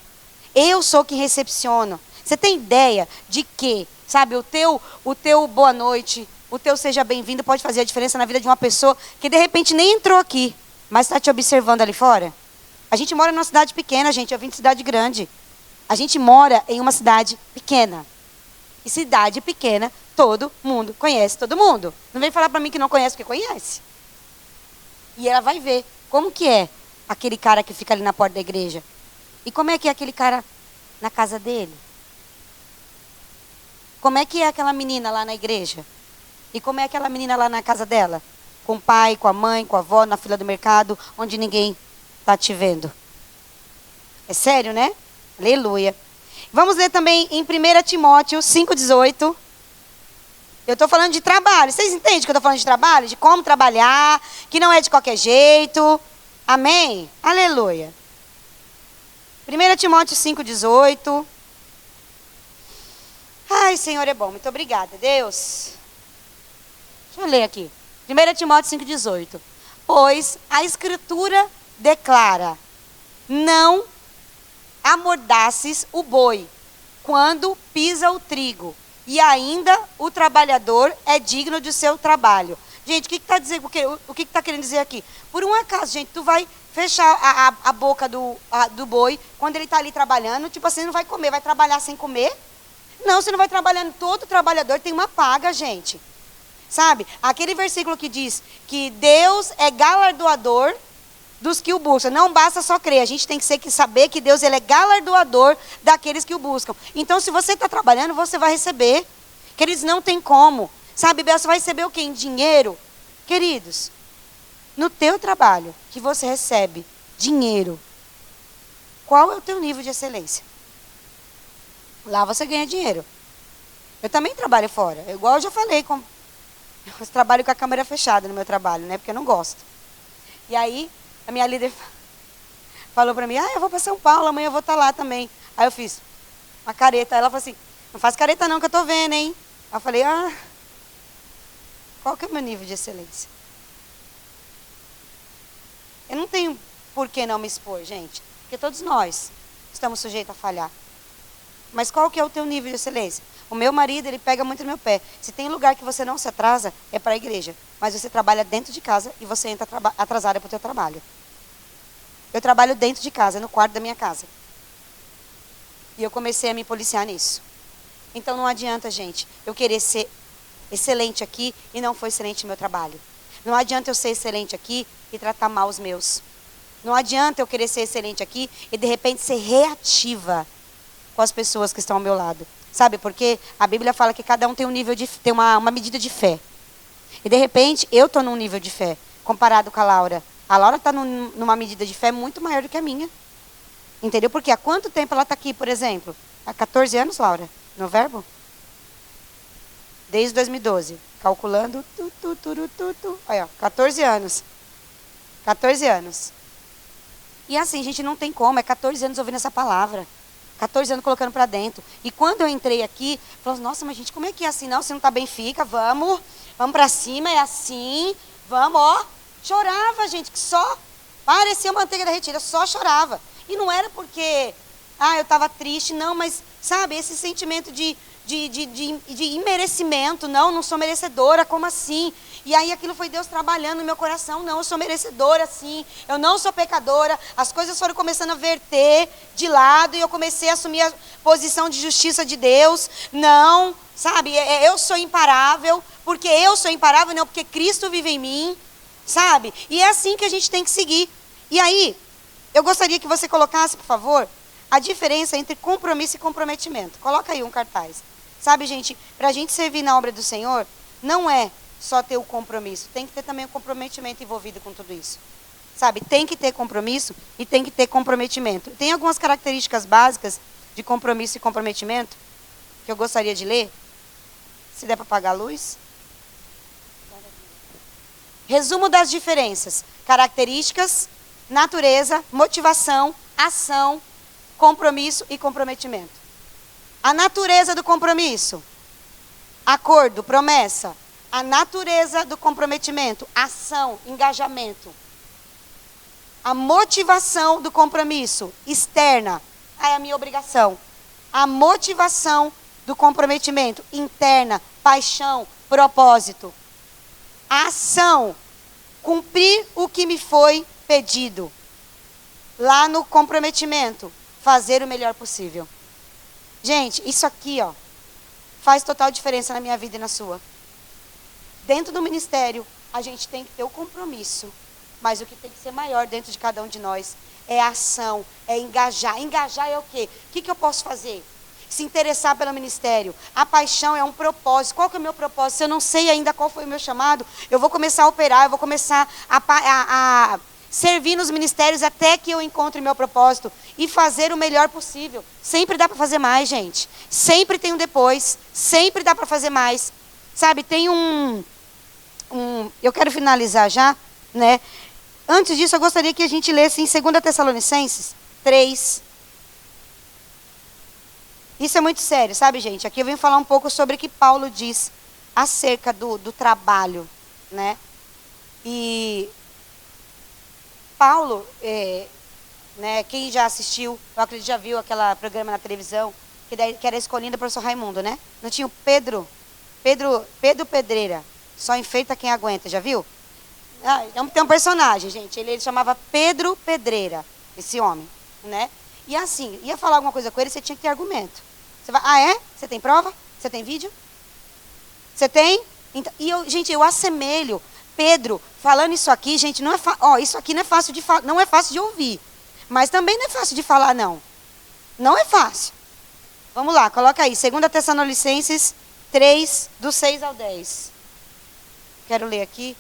Eu sou quem recepciona. Você tem ideia de que, sabe, o teu boa noite, o teu seja bem-vindo pode fazer a diferença na vida de uma pessoa que de repente nem entrou aqui, mas está te observando ali fora? A gente mora numa cidade pequena, gente, eu vim de cidade grande. A gente mora em uma cidade pequena. E cidade pequena, todo mundo conhece todo mundo. Não vem falar para mim que não conhece, porque conhece. E ela vai ver como que é aquele cara que fica ali na porta da igreja. E como é que é aquele cara na casa dele? Como é que é aquela menina lá na igreja? E como é aquela menina lá na casa dela? Com o pai, com a mãe, com a avó, na fila do mercado, onde ninguém está te vendo. É sério, né? Aleluia. Vamos ler também em 1 Timóteo 5,18. Eu estou falando de trabalho. Vocês entendem que eu estou falando de trabalho? De como trabalhar, que não é de qualquer jeito. Amém? Aleluia. 1 Timóteo 5,18. Ai, Senhor é bom. Muito obrigada, Deus. Deixa eu ler aqui. 1 Timóteo 5,18. Pois a Escritura declara, não amordaces o boi quando pisa o trigo, e ainda o trabalhador é digno de seu trabalho. Gente, o que está querendo dizer aqui? Por um acaso, gente, tu vai fechar a boca do boi quando ele está ali trabalhando, tipo assim, não vai comer, vai trabalhar sem comer? Não, você não vai trabalhando, todo trabalhador tem uma paga, gente. Sabe? Aquele versículo que diz que Deus é galardoador dos que o buscam. Não basta só crer, a gente tem que saber que Deus ele é galardoador daqueles que o buscam. Então, se você está trabalhando, você vai receber. Queridos, não tem como. Sabe, você vai receber o quê? Em dinheiro? Queridos, no teu trabalho que você recebe dinheiro, qual é o teu nível de excelência? Lá você ganha dinheiro. Eu também trabalho fora. Igual eu já falei, eu trabalho com a câmera fechada no meu trabalho, né? Porque eu não gosto. E aí, a minha líder falou para mim, eu vou para São Paulo, amanhã eu vou estar lá também. Aí eu fiz uma careta. Aí ela falou assim, não faz careta não, que eu tô vendo, hein? Aí eu falei, qual que é o meu nível de excelência? Eu não tenho por que não me expor, gente. Porque todos nós estamos sujeitos a falhar. Mas qual que é o teu nível de excelência? O meu marido, ele pega muito no meu pé. Se tem lugar que você não se atrasa, é para a igreja. Mas você trabalha dentro de casa e você entra atrasada para o teu trabalho. Eu trabalho dentro de casa, no quarto da minha casa. E eu comecei a me policiar nisso. Então não adianta, gente, eu querer ser excelente aqui e não for excelente no meu trabalho. Não adianta eu ser excelente aqui e tratar mal os meus. Não adianta eu querer ser excelente aqui e de repente ser reativa com as pessoas que estão ao meu lado. Sabe por quê? A Bíblia fala que cada um tem um nível tem uma medida de fé. E de repente eu estou num nível de fé comparado com a Laura. A Laura está numa medida de fé muito maior do que a minha. Entendeu? Porque há quanto tempo ela está aqui, por exemplo? Há 14 anos, Laura? No verbo? Desde 2012. Calculando. Olha, 14 anos. 14 anos. E assim, gente, não tem como. É 14 anos ouvindo essa palavra. 14 anos colocando para dentro. E quando eu entrei aqui, falei, nossa, mas gente, como é que é assim? Não, se não está bem, fica. Vamos para cima, é assim. Vamos, ó. Chorava, gente, que só parecia manteiga derretida. Só chorava. E não era porque, eu estava triste, não, mas, sabe, esse sentimento de imerecimento. Não sou merecedora, como assim? E aí aquilo foi Deus trabalhando no meu coração. Não, eu sou merecedora, sim. Eu não sou pecadora. As coisas foram começando a verter de lado e eu comecei a assumir a posição de justiça de Deus. Não, sabe, eu sou imparável, porque eu sou imparável, não porque Cristo vive em mim, sabe? E é assim que a gente tem que seguir. E aí, eu gostaria que você colocasse, por favor, a diferença entre compromisso e comprometimento. Coloca aí um cartaz. Sabe, gente, para a gente servir na obra do Senhor, não é só ter o compromisso. Tem que ter também o comprometimento envolvido com tudo isso. Sabe, tem que ter compromisso e tem que ter comprometimento. Tem algumas características básicas de compromisso e comprometimento que eu gostaria de ler. Se der para apagar a luz. Resumo das diferenças. Características, natureza, motivação, ação, compromisso e comprometimento. A natureza do compromisso. Acordo, promessa. A natureza do comprometimento. Ação, engajamento. A motivação do compromisso. Externa. É a minha obrigação. A motivação do comprometimento. Interna. Paixão, propósito. A ação. Cumprir o que me foi pedido. Lá no comprometimento. Fazer o melhor possível. Gente, isso aqui, ó, faz total diferença na minha vida e na sua. Dentro do ministério, a gente tem que ter o compromisso. Mas o que tem que ser maior dentro de cada um de nós é a ação, é engajar. Engajar é o quê? O que eu posso fazer? Se interessar pelo ministério. A paixão é um propósito. Qual que é o meu propósito? Se eu não sei ainda qual foi o meu chamado, eu vou começar a operar, eu vou começar a servir nos ministérios até que eu encontre meu propósito e fazer o melhor possível. Sempre dá para fazer mais, gente. Sempre tem um depois. Sempre dá para fazer mais. Sabe, tem eu quero finalizar já, né? Antes disso, eu gostaria que a gente lesse em 2 Tessalonicenses 3. Isso é muito sério, sabe, gente? Aqui eu venho falar um pouco sobre o que Paulo diz acerca do trabalho, né? E Paulo, né, quem já assistiu, eu acredito já viu aquele programa na televisão, que era escolhendo o professor Raimundo, né? Não tinha o Pedro Pedreira, só enfeita quem aguenta, já viu? Tem um personagem, gente, ele chamava Pedro Pedreira, esse homem, né? E assim, ia falar alguma coisa com ele, você tinha que ter argumento. Você vai, Você tem prova? Você tem vídeo? Você tem? Então, gente, eu assemelho Pedro falando isso aqui, gente, não é isso aqui não é fácil de falar, não é fácil de ouvir. Mas também não é fácil de falar, não. Não é fácil. Vamos lá, coloca aí. 2 Tessalonicenses 3, do 6 ao 10. Quero ler aqui.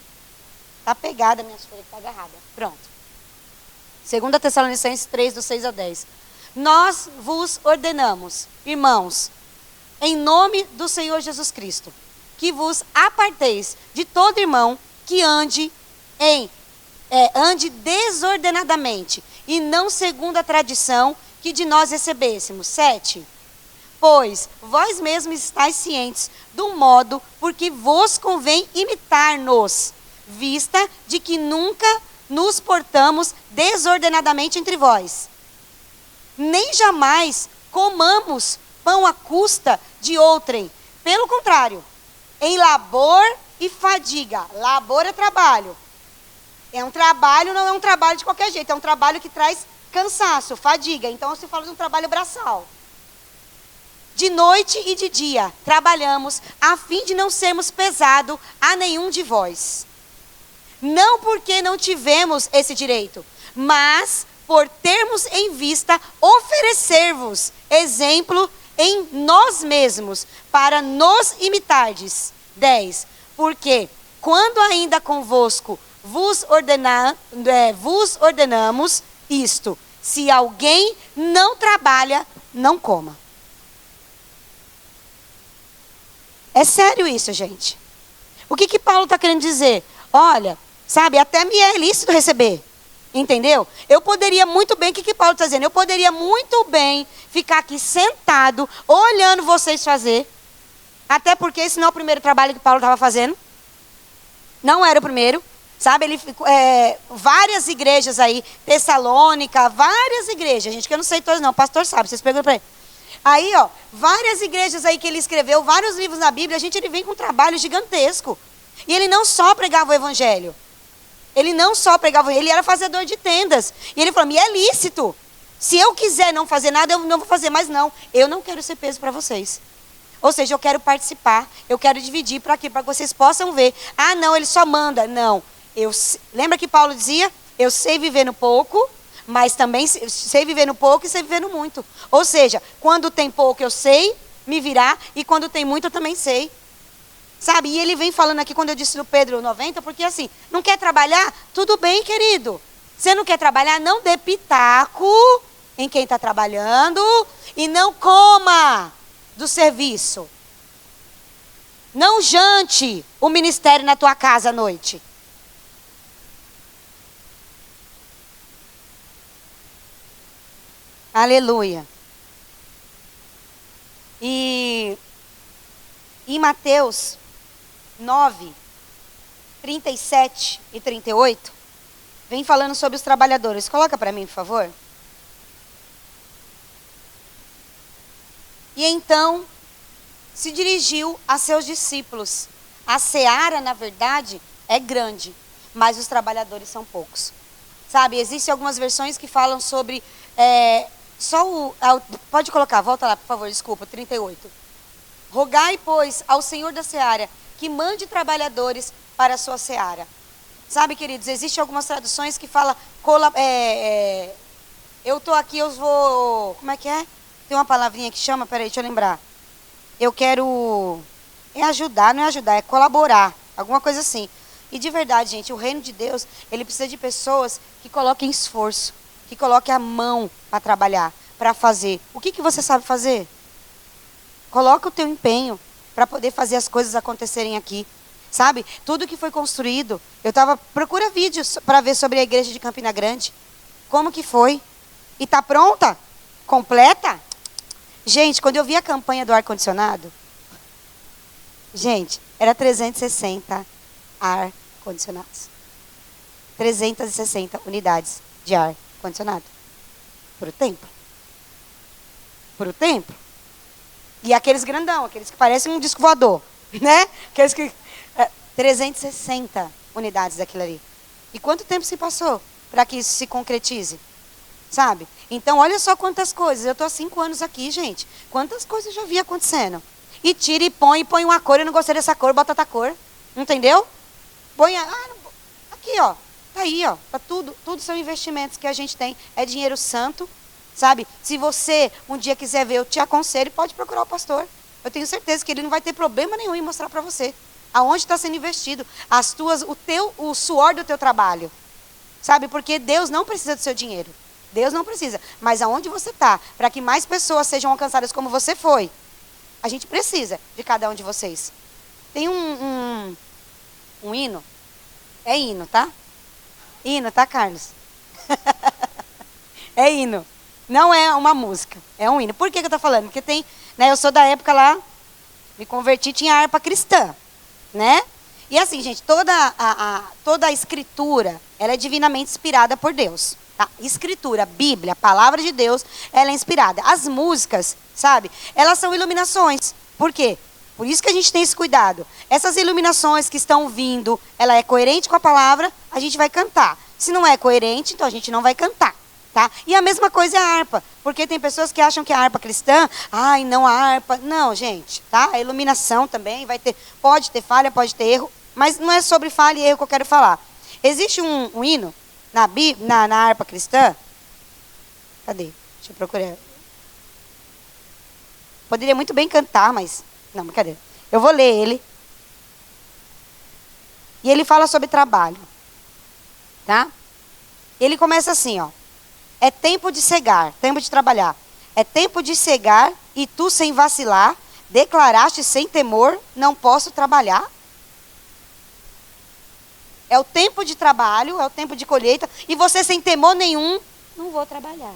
Está pegada a minha folha, está agarrada. Pronto. 2 Tessalonicenses 3, do 6 ao 10. Nós vos ordenamos, irmãos, em nome do Senhor Jesus Cristo, que vos aparteis de todo irmão que ande desordenadamente e não segundo a tradição que de nós recebêssemos. 7. Pois vós mesmos estáis cientes do modo por que vos convém imitar-nos, vista de que nunca nos portamos desordenadamente entre vós. Nem jamais comamos pão à custa de outrem. Pelo contrário, em labor e fadiga. Labor é trabalho. É um trabalho, não é um trabalho de qualquer jeito. É um trabalho que traz cansaço, fadiga. Então, se fala de um trabalho braçal. de noite e de dia trabalhamos a fim de não sermos pesado a nenhum de vós. Não porque não tivemos esse direito, mas por termos em vista oferecer-vos exemplo em nós mesmos, para nos imitardes. 10. Porque quando ainda convosco vos ordenamos isto: se alguém não trabalha, não coma. É sério isso, gente. O que Paulo está querendo dizer? Olha, sabe, até me é lícito receber. Entendeu? Eu poderia muito bem, o que Paulo está dizendo? Eu poderia muito bem ficar aqui sentado, olhando vocês fazer. Até porque esse não é o primeiro trabalho que Paulo estava fazendo. Não era o primeiro. Sabe, ele várias igrejas aí, Tessalônica, várias igrejas, gente, que eu não sei todas não, o pastor sabe, vocês perguntam para ele. Aí, ó, várias igrejas aí que ele escreveu, vários livros na Bíblia, ele vem com um trabalho gigantesco. E ele não só pregava o evangelho, ele era fazedor de tendas. E ele falou, me é lícito, se eu quiser não fazer nada, eu não vou fazer, mas não, eu não quero ser peso para vocês. Ou seja, eu quero participar, eu quero dividir para quê? Para que vocês possam ver. Ah, não, ele só manda. Não. Lembra que Paulo dizia? Eu sei viver no pouco, mas também sei viver no pouco e sei viver no muito. Ou seja, quando tem pouco eu sei me virar e quando tem muito eu também sei. Sabe? E ele vem falando aqui quando eu disse no Pedro 90, porque assim, não quer trabalhar? Tudo bem, querido. Você não quer trabalhar? Não dê pitaco em quem está trabalhando e não coma do serviço. Não jante o ministério na tua casa à noite. Aleluia. E em Mateus 9, 37 e 38, vem falando sobre os trabalhadores. Coloca para mim, por favor. E então se dirigiu a seus discípulos. A seara, na verdade, é grande, mas os trabalhadores são poucos. Sabe, existem algumas versões que falam sobre... pode colocar, volta lá, por favor, desculpa, 38. Rogai, pois, ao Senhor da seara, que mande trabalhadores para a sua seara. Sabe, queridos, existem algumas traduções que falam... eu estou aqui, eu vou... Como é que é? Tem uma palavrinha que chama, peraí, deixa eu lembrar. Eu quero... É ajudar, não é ajudar, é colaborar. Alguma coisa assim. E de verdade, gente, o reino de Deus, ele precisa de pessoas que coloquem esforço, que coloquem a mão para trabalhar, para fazer. O que você sabe fazer? Coloca o teu empenho para poder fazer as coisas acontecerem aqui. Sabe? Tudo que foi construído. Procura vídeos para ver sobre a igreja de Campina Grande. Como que foi? E tá pronta? Completa? Gente, quando eu vi a campanha do ar-condicionado, gente, era 360 ar-condicionados. 360 unidades de ar-condicionado. Para o templo. Para o templo. E aqueles grandão, aqueles que parecem um disco voador, né? Aqueles que... 360 unidades daquilo ali. E quanto tempo se passou para que isso se concretize? Sabe? Então, olha só quantas coisas. Eu estou há 5 anos aqui, gente. Quantas coisas eu já vi acontecendo. E tira e põe uma cor. Eu não gostei dessa cor, bota outra cor. Entendeu? Põe aqui, ó. Tá aí, ó. Tá tudo são investimentos que a gente tem. É dinheiro santo, sabe? Se você um dia quiser ver, eu te aconselho, pode procurar o pastor. Eu tenho certeza que ele não vai ter problema nenhum em mostrar para você aonde está sendo investido o suor do teu trabalho. Sabe? Porque Deus não precisa do seu dinheiro. Deus não precisa. Mas aonde você está, para que mais pessoas sejam alcançadas como você foi, a gente precisa de cada um de vocês. Tem um hino. É hino, tá? Hino, tá, Carlos? É hino. Não é uma música. É um hino. Por que eu estou falando? Porque tem... Né, eu sou da época lá, me converti, tinha harpa cristã. Né? E assim, gente, toda a escritura, ela é divinamente inspirada por Deus. Tá? Escritura, Bíblia, palavra de Deus, ela é inspirada. As músicas, sabe? Elas são iluminações. Por quê? Por isso que a gente tem esse cuidado. Essas iluminações que estão vindo, ela é coerente com a palavra, a gente vai cantar. Se não é coerente, então a gente não vai cantar. Tá? E a mesma coisa é a harpa, porque tem pessoas que acham que a harpa cristã, ai, não a harpa. Não, gente, tá? A iluminação também vai ter, pode ter falha, pode ter erro, mas não é sobre falha e erro que eu quero falar. Existe um hino na harpa cristã. Cadê? Deixa eu procurar. Poderia muito bem cantar, mas não, brincadeira. Eu vou ler ele. E ele fala sobre trabalho. Tá? Ele começa assim, ó. É tempo de cegar, tempo de trabalhar. É tempo de cegar e tu sem vacilar, declaraste sem temor, não posso trabalhar. É o tempo de trabalho, é o tempo de colheita, e você sem temor nenhum, não vou trabalhar.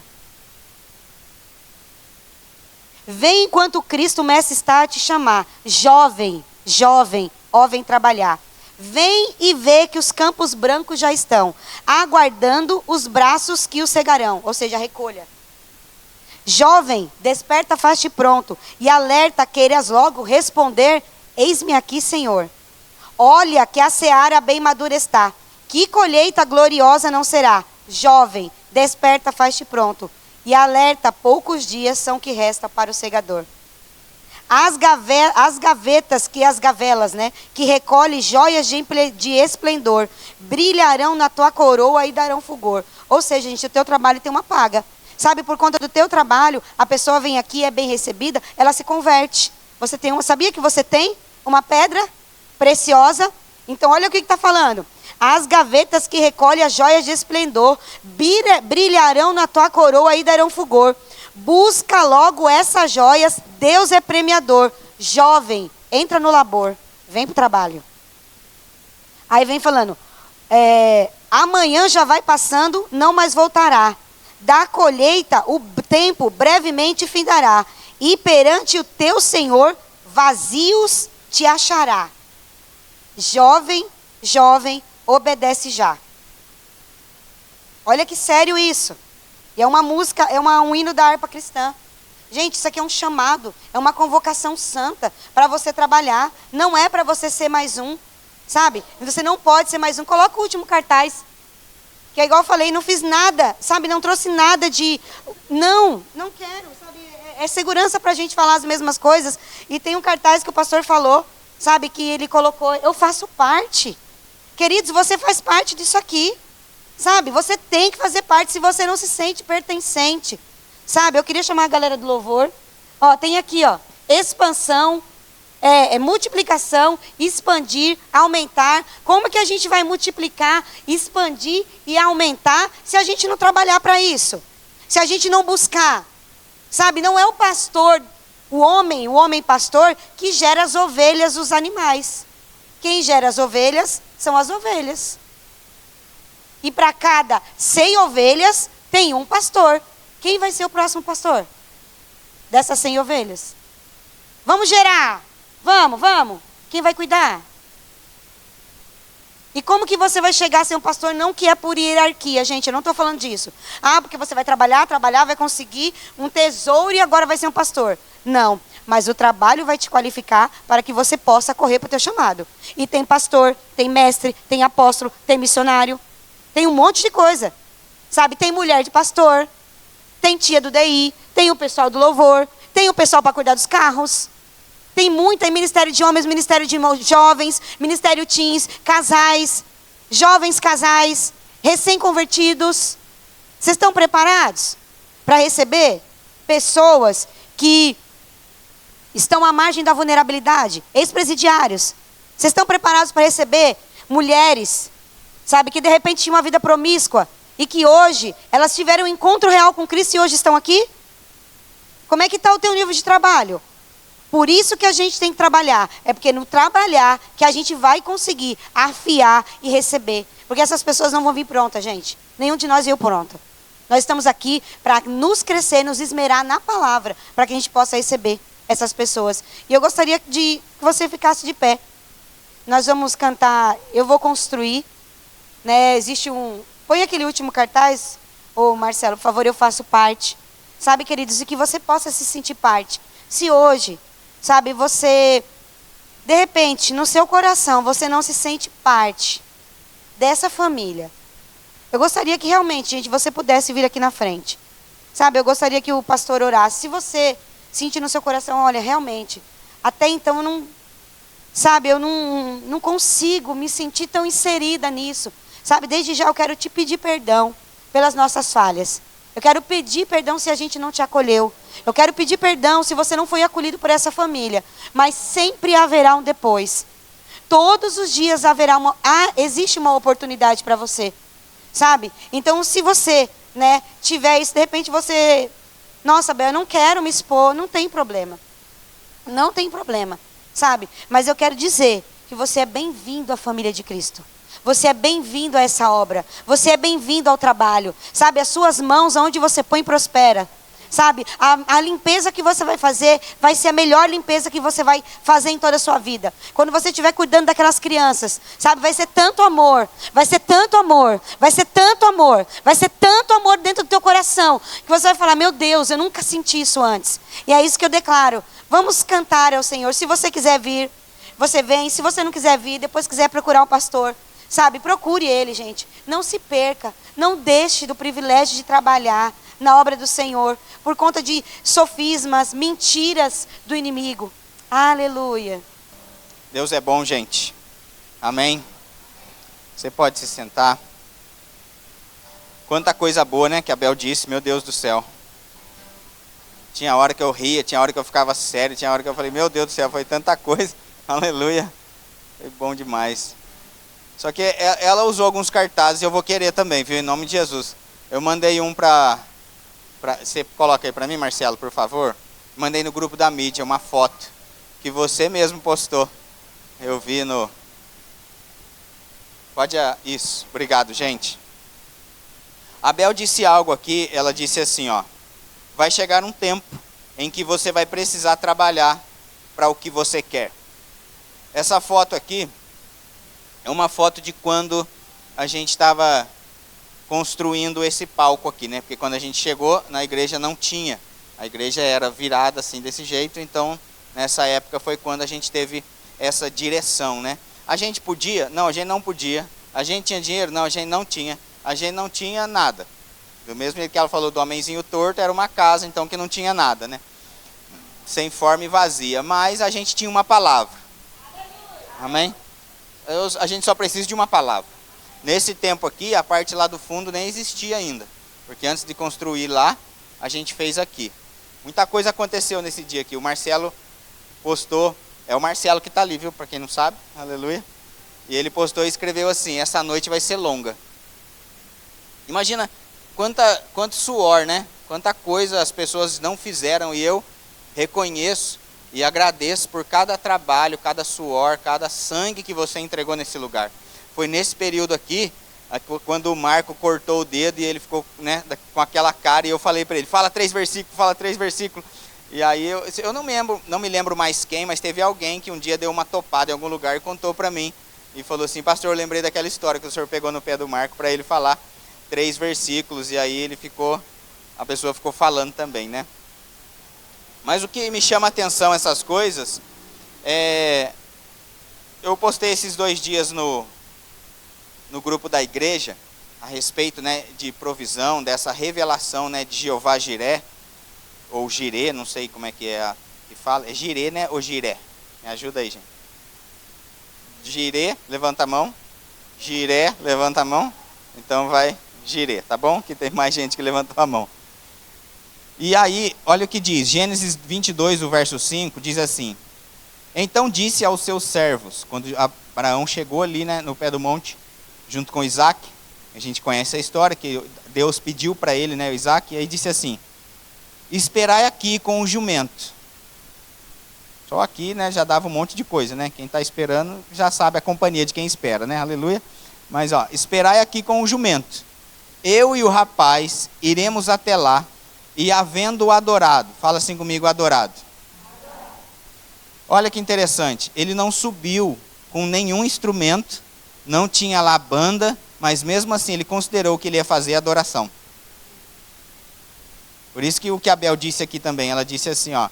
Vem enquanto Cristo Mestre está a te chamar. Jovem, jovem, ó vem trabalhar. Vem e vê que os campos brancos já estão, aguardando os braços que o cegarão, ou seja, a recolha. Jovem, desperta, faz-te pronto, e alerta, queiras logo responder, eis-me aqui, Senhor. Olha que a seara bem madura está, que colheita gloriosa não será. Jovem, desperta, faz-te pronto, e alerta, poucos dias são que resta para o segador. As gavetas, as gavelas, né, que recolhe joias de esplendor, brilharão na tua coroa e darão fulgor. Ou seja, gente, o teu trabalho tem uma paga. Sabe, por conta do teu trabalho, a pessoa vem aqui, é bem recebida, ela se converte. Você tem sabia que você tem uma pedra preciosa? Então, olha o que está falando. As gavetas que recolhe as joias de esplendor, brilharão na tua coroa e darão fulgor. Busca logo essas joias, Deus é premiador. Jovem, entra no labor, vem para o trabalho. Aí vem falando, amanhã já vai passando, não mais voltará. Da colheita o tempo brevemente findará. E perante o teu Senhor, vazios te achará. Jovem, jovem, obedece já. Olha que sério isso. E é uma música, um hino da harpa cristã. Gente, isso aqui é um chamado, é uma convocação santa para você trabalhar. Não é para você ser mais um, sabe? Você não pode ser mais um. Coloca o último cartaz. Que é igual eu falei, não fiz nada, sabe? Não trouxe nada de... Não quero, sabe? É segurança para a gente falar as mesmas coisas. E tem um cartaz que o pastor falou, sabe? Que ele colocou, eu faço parte. Queridos, você faz parte disso aqui. Sabe, você tem que fazer parte se você não se sente pertencente. Sabe, eu queria chamar a galera do louvor. Ó, tem aqui, ó, expansão, multiplicação, expandir, aumentar. Como que a gente vai multiplicar, expandir e aumentar se a gente não trabalhar para isso? Se a gente não buscar? Sabe, não é o pastor, o homem pastor, que gera as ovelhas, os animais. Quem gera as ovelhas são as ovelhas. E para cada 100 ovelhas, tem um pastor. Quem vai ser o próximo pastor? Dessas 100 ovelhas. Vamos gerar. Vamos. Quem vai cuidar? E como que você vai chegar a ser um pastor? Não que é por hierarquia, gente. Eu não estou falando disso. Ah, porque você vai trabalhar, vai conseguir um tesouro e agora vai ser um pastor. Não. Mas o trabalho vai te qualificar para que você possa correr para o teu chamado. E tem pastor, tem mestre, tem apóstolo, tem missionário. Tem um monte de coisa, sabe? Tem mulher de pastor, tem tia do DI, tem o pessoal do louvor, tem o pessoal para cuidar dos carros. Tem ministério de homens, ministério de jovens, ministério teens, casais, jovens casais, recém-convertidos. Vocês estão preparados para receber pessoas que estão à margem da vulnerabilidade? Ex-presidiários. Vocês estão preparados para receber mulheres, sabe, que de repente tinham uma vida promíscua e que hoje elas tiveram um encontro real com Cristo e hoje estão aqui? Como é que está o teu nível de trabalho? Por isso que a gente tem que trabalhar. É porque no trabalhar que a gente vai conseguir afiar e receber. Porque essas pessoas não vão vir prontas, gente. Nenhum de nós veio pronta. Nós estamos aqui para nos crescer, nos esmerar na palavra, para que a gente possa receber essas pessoas. E eu gostaria que você ficasse de pé. Nós vamos cantar Eu Vou Construir. Né, existe põe aquele último cartaz, ô Marcelo, por favor, eu faço parte. Sabe, queridos, e que você possa se sentir parte. Se hoje, sabe, você, de repente, no seu coração, você não se sente parte dessa família. Eu gostaria que realmente, gente, você pudesse vir aqui na frente. Sabe, eu gostaria que o pastor orasse. Se você sentir no seu coração, olha, realmente, até então eu não, sabe, eu não consigo me sentir tão inserida nisso. Sabe, desde já eu quero te pedir perdão pelas nossas falhas. Eu quero pedir perdão se a gente não te acolheu. Eu quero pedir perdão se você não foi acolhido por essa família. Mas sempre haverá um depois. Todos os dias existe uma oportunidade para você. Sabe? Então, se você, né, tiver isso, de repente você... Nossa, Bel, eu não quero me expor. Não tem problema. Não tem problema. Sabe? Mas eu quero dizer que você é bem-vindo à família de Cristo. Você é bem-vindo a essa obra. Você é bem-vindo ao trabalho. Sabe? As suas mãos, aonde você põe, prospera. Sabe? A limpeza que você vai fazer vai ser a melhor limpeza que você vai fazer em toda a sua vida. Quando você estiver cuidando daquelas crianças, sabe? Vai ser tanto amor, vai ser tanto amor, vai ser tanto amor, vai ser tanto amor dentro do teu coração, que você vai falar, meu Deus, eu nunca senti isso antes. E é isso que eu declaro. Vamos cantar ao Senhor. Se você quiser vir, você vem. Se você não quiser vir, depois quiser procurar um pastor, sabe? Procure ele, gente. Não se perca. Não deixe do privilégio de trabalhar na obra do Senhor, por conta de sofismas, mentiras do inimigo. Aleluia. Deus é bom, gente. Amém. Você pode se sentar. Quanta coisa boa, né, que a Bel disse, meu Deus do céu. Tinha hora que eu ria, tinha hora que eu ficava sério, tinha hora que eu falei, meu Deus do céu, foi tanta coisa. Aleluia. Foi bom demais. Só que ela usou alguns cartazes e eu vou querer também, viu, em nome de Jesus. Eu mandei um você coloca aí para mim, Marcelo, por favor. Mandei no grupo da mídia uma foto que você mesmo postou. Eu vi no... Isso, obrigado, gente. A Bel disse algo aqui, ela disse assim, ó. Vai chegar um tempo em que você vai precisar trabalhar para o que você quer. Essa foto aqui é uma foto de quando a gente estava construindo esse palco aqui, né? Porque quando a gente chegou na igreja não tinha. A igreja era virada assim desse jeito, então nessa época foi quando a gente teve essa direção, né? A gente podia? Não, a gente não podia. A gente tinha dinheiro? Não, a gente não tinha. A gente não tinha nada. Do mesmo jeito que ela falou do homenzinho torto, era uma casa então que não tinha nada, né? Sem forma e vazia. Mas a gente tinha uma palavra. Amém? A gente só precisa de uma palavra. Nesse tempo aqui, a parte lá do fundo nem existia ainda. Porque antes de construir lá, a gente fez aqui. Muita coisa aconteceu nesse dia aqui. O Marcelo postou, é o Marcelo que está ali, viu? Para quem não sabe, aleluia. E ele postou e escreveu assim, essa noite vai ser longa. Imagina quanto suor, né? Quanta coisa as pessoas não fizeram. E eu reconheço e agradeço por cada trabalho, cada suor, cada sangue que você entregou nesse lugar. Foi nesse período aqui, quando o Marco cortou o dedo e ele ficou, né, com aquela cara, e eu falei para ele, fala 3 versículos. E aí eu não me lembro mais quem, mas teve alguém que um dia deu uma topada em algum lugar e contou para mim. E falou assim, pastor, eu lembrei daquela história que o senhor pegou no pé do Marco para ele falar 3 versículos. E aí a pessoa ficou falando também, né? Mas o que me chama a atenção essas coisas, eu postei esses 2 dias no grupo da igreja, a respeito, né, de provisão, dessa revelação, né, de Jeová Jiré, ou Jirê, não sei como é que que fala, é Jirê, né, ou Jiré? Me ajuda aí, gente. Jirê, levanta a mão. Jiré, levanta a mão. Então vai Jirê, tá bom? Que tem mais gente que levantou a mão. E aí, olha o que diz, Gênesis 22, o verso 5, diz assim, então disse aos seus servos, quando Abraão chegou ali, né, no pé do monte, junto com Isaac, a gente conhece a história, que Deus pediu para ele, né, o Isaac, e aí disse assim, esperai aqui com o jumento. Só aqui, né, já dava um monte de coisa, né, quem está esperando já sabe a companhia de quem espera, né, aleluia. Mas ó, esperai aqui com o jumento, eu e o rapaz iremos até lá, e havendo-o adorado, fala assim comigo, adorado. Olha que interessante, ele não subiu com nenhum instrumento, não tinha lá banda, mas mesmo assim ele considerou que ele ia fazer adoração. Por isso que o que a Bel disse aqui também, ela disse assim, ó,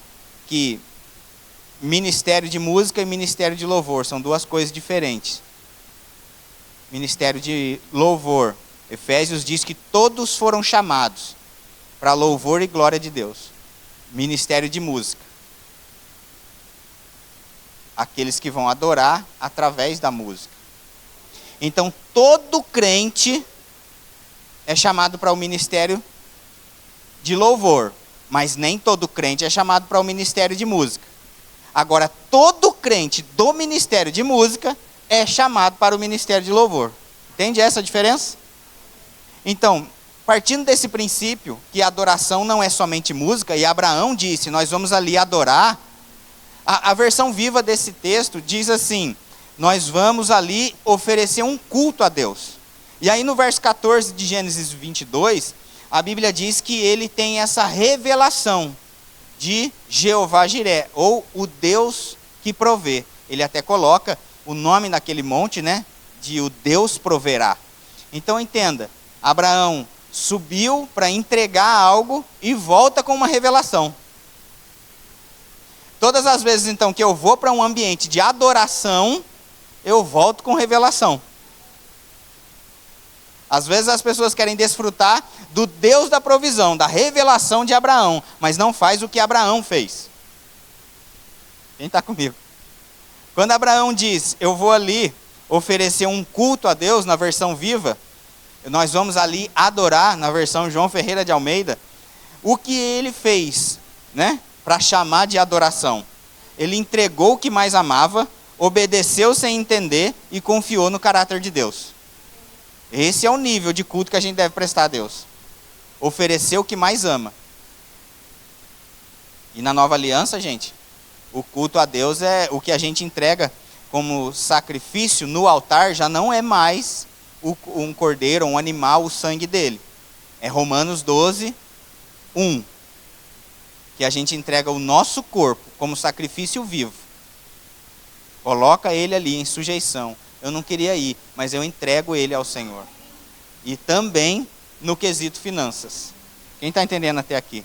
que ministério de música e ministério de louvor são 2 coisas diferentes. Ministério de louvor, Efésios diz que todos foram chamados para louvor e glória de Deus. Ministério de música. Aqueles que vão adorar através da música. Então, todo crente é chamado para o ministério de louvor, mas nem todo crente é chamado para o ministério de música. Agora, todo crente do ministério de música é chamado para o ministério de louvor. Entende essa diferença? Então, partindo desse princípio, que a adoração não é somente música, e Abraão disse, nós vamos ali adorar, a versão viva desse texto diz assim, nós vamos ali oferecer um culto a Deus. E aí no verso 14 de Gênesis 22, a Bíblia diz que ele tem essa revelação de Jeová Jiré, ou o Deus que provê. Ele até coloca o nome naquele monte, né, de o Deus proverá. Então entenda, Abraão subiu para entregar algo e volta com uma revelação. Todas as vezes então que eu vou para um ambiente de adoração, eu volto com revelação. Às vezes as pessoas querem desfrutar do Deus da provisão, da revelação de Abraão, mas não faz o que Abraão fez. Quem está comigo? Quando Abraão diz, eu vou ali oferecer um culto a Deus, na versão viva, nós vamos ali adorar, na versão João Ferreira de Almeida, o que ele fez, né, para chamar de adoração. Ele entregou o que mais amava, obedeceu sem entender e confiou no caráter de Deus. Esse é o nível de culto que a gente deve prestar a Deus. Oferecer o que mais ama. E na nova aliança, gente, o culto a Deus é o que a gente entrega como sacrifício no altar, já não é mais um cordeiro, um animal, o sangue dele. É Romanos 12, 1. Que a gente entrega o nosso corpo como sacrifício vivo. Coloca ele ali em sujeição. Eu não queria ir, mas eu entrego ele ao Senhor. E também no quesito finanças. Quem está entendendo até aqui?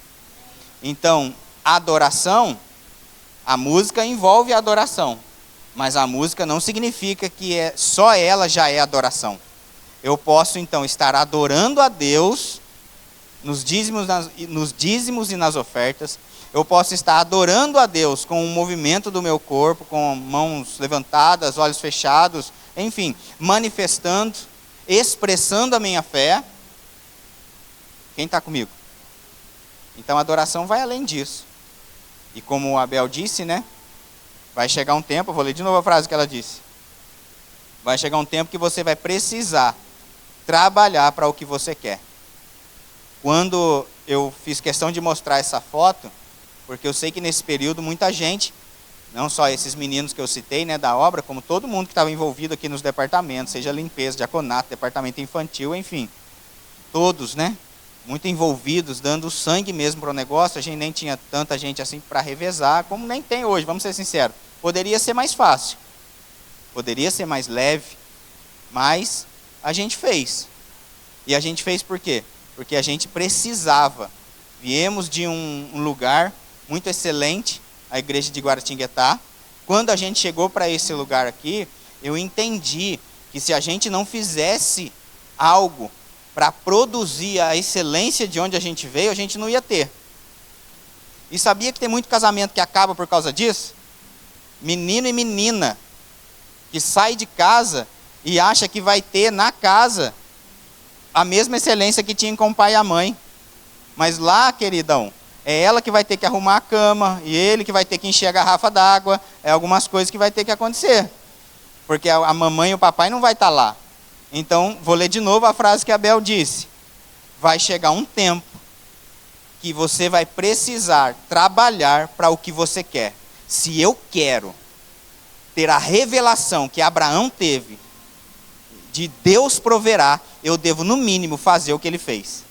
Então, a adoração, a música envolve a adoração. Mas a música não significa que só ela já é adoração. Eu posso então estar adorando a Deus nos dízimos e nas ofertas. Eu posso estar adorando a Deus com o movimento do meu corpo, com mãos levantadas, olhos fechados, enfim, manifestando, expressando a minha fé. Quem está comigo? Então a adoração vai além disso. E como o Abel disse, né? Vai chegar um tempo, eu vou ler de novo a frase que ela disse. Vai chegar um tempo que você vai precisar trabalhar para o que você quer. Quando eu fiz questão de mostrar essa foto, porque eu sei que nesse período muita gente, não só esses meninos que eu citei, né, da obra, como todo mundo que estava envolvido aqui nos departamentos, seja limpeza, diaconato, departamento infantil, enfim, todos, né, muito envolvidos, dando sangue mesmo para o negócio. A gente nem tinha tanta gente assim para revezar, como nem tem hoje, vamos ser sinceros. Poderia ser mais fácil, poderia ser mais leve, mas a gente fez. E a gente fez por quê? Porque a gente precisava. Viemos de um lugar muito excelente, a igreja de Guaratinguetá. Quando a gente chegou para esse lugar aqui, eu entendi que se a gente não fizesse algo para produzir a excelência de onde a gente veio, a gente não ia ter. E sabia que tem muito casamento que acaba por causa disso? Menino e menina que sai de casa e acha que vai ter na casa a mesma excelência que tinha com o pai e a mãe. Mas lá, queridão, é ela que vai ter que arrumar a cama, e ele que vai ter que encher a garrafa d'água, é algumas coisas que vai ter que acontecer. Porque a mamãe e o papai não vai estar lá. Então, vou ler de novo a frase que a Bel disse. Vai chegar um tempo que você vai precisar trabalhar para o que você quer. Se eu quero ter a revelação que Abraão teve, de Deus proverá, eu devo no mínimo fazer o que ele fez.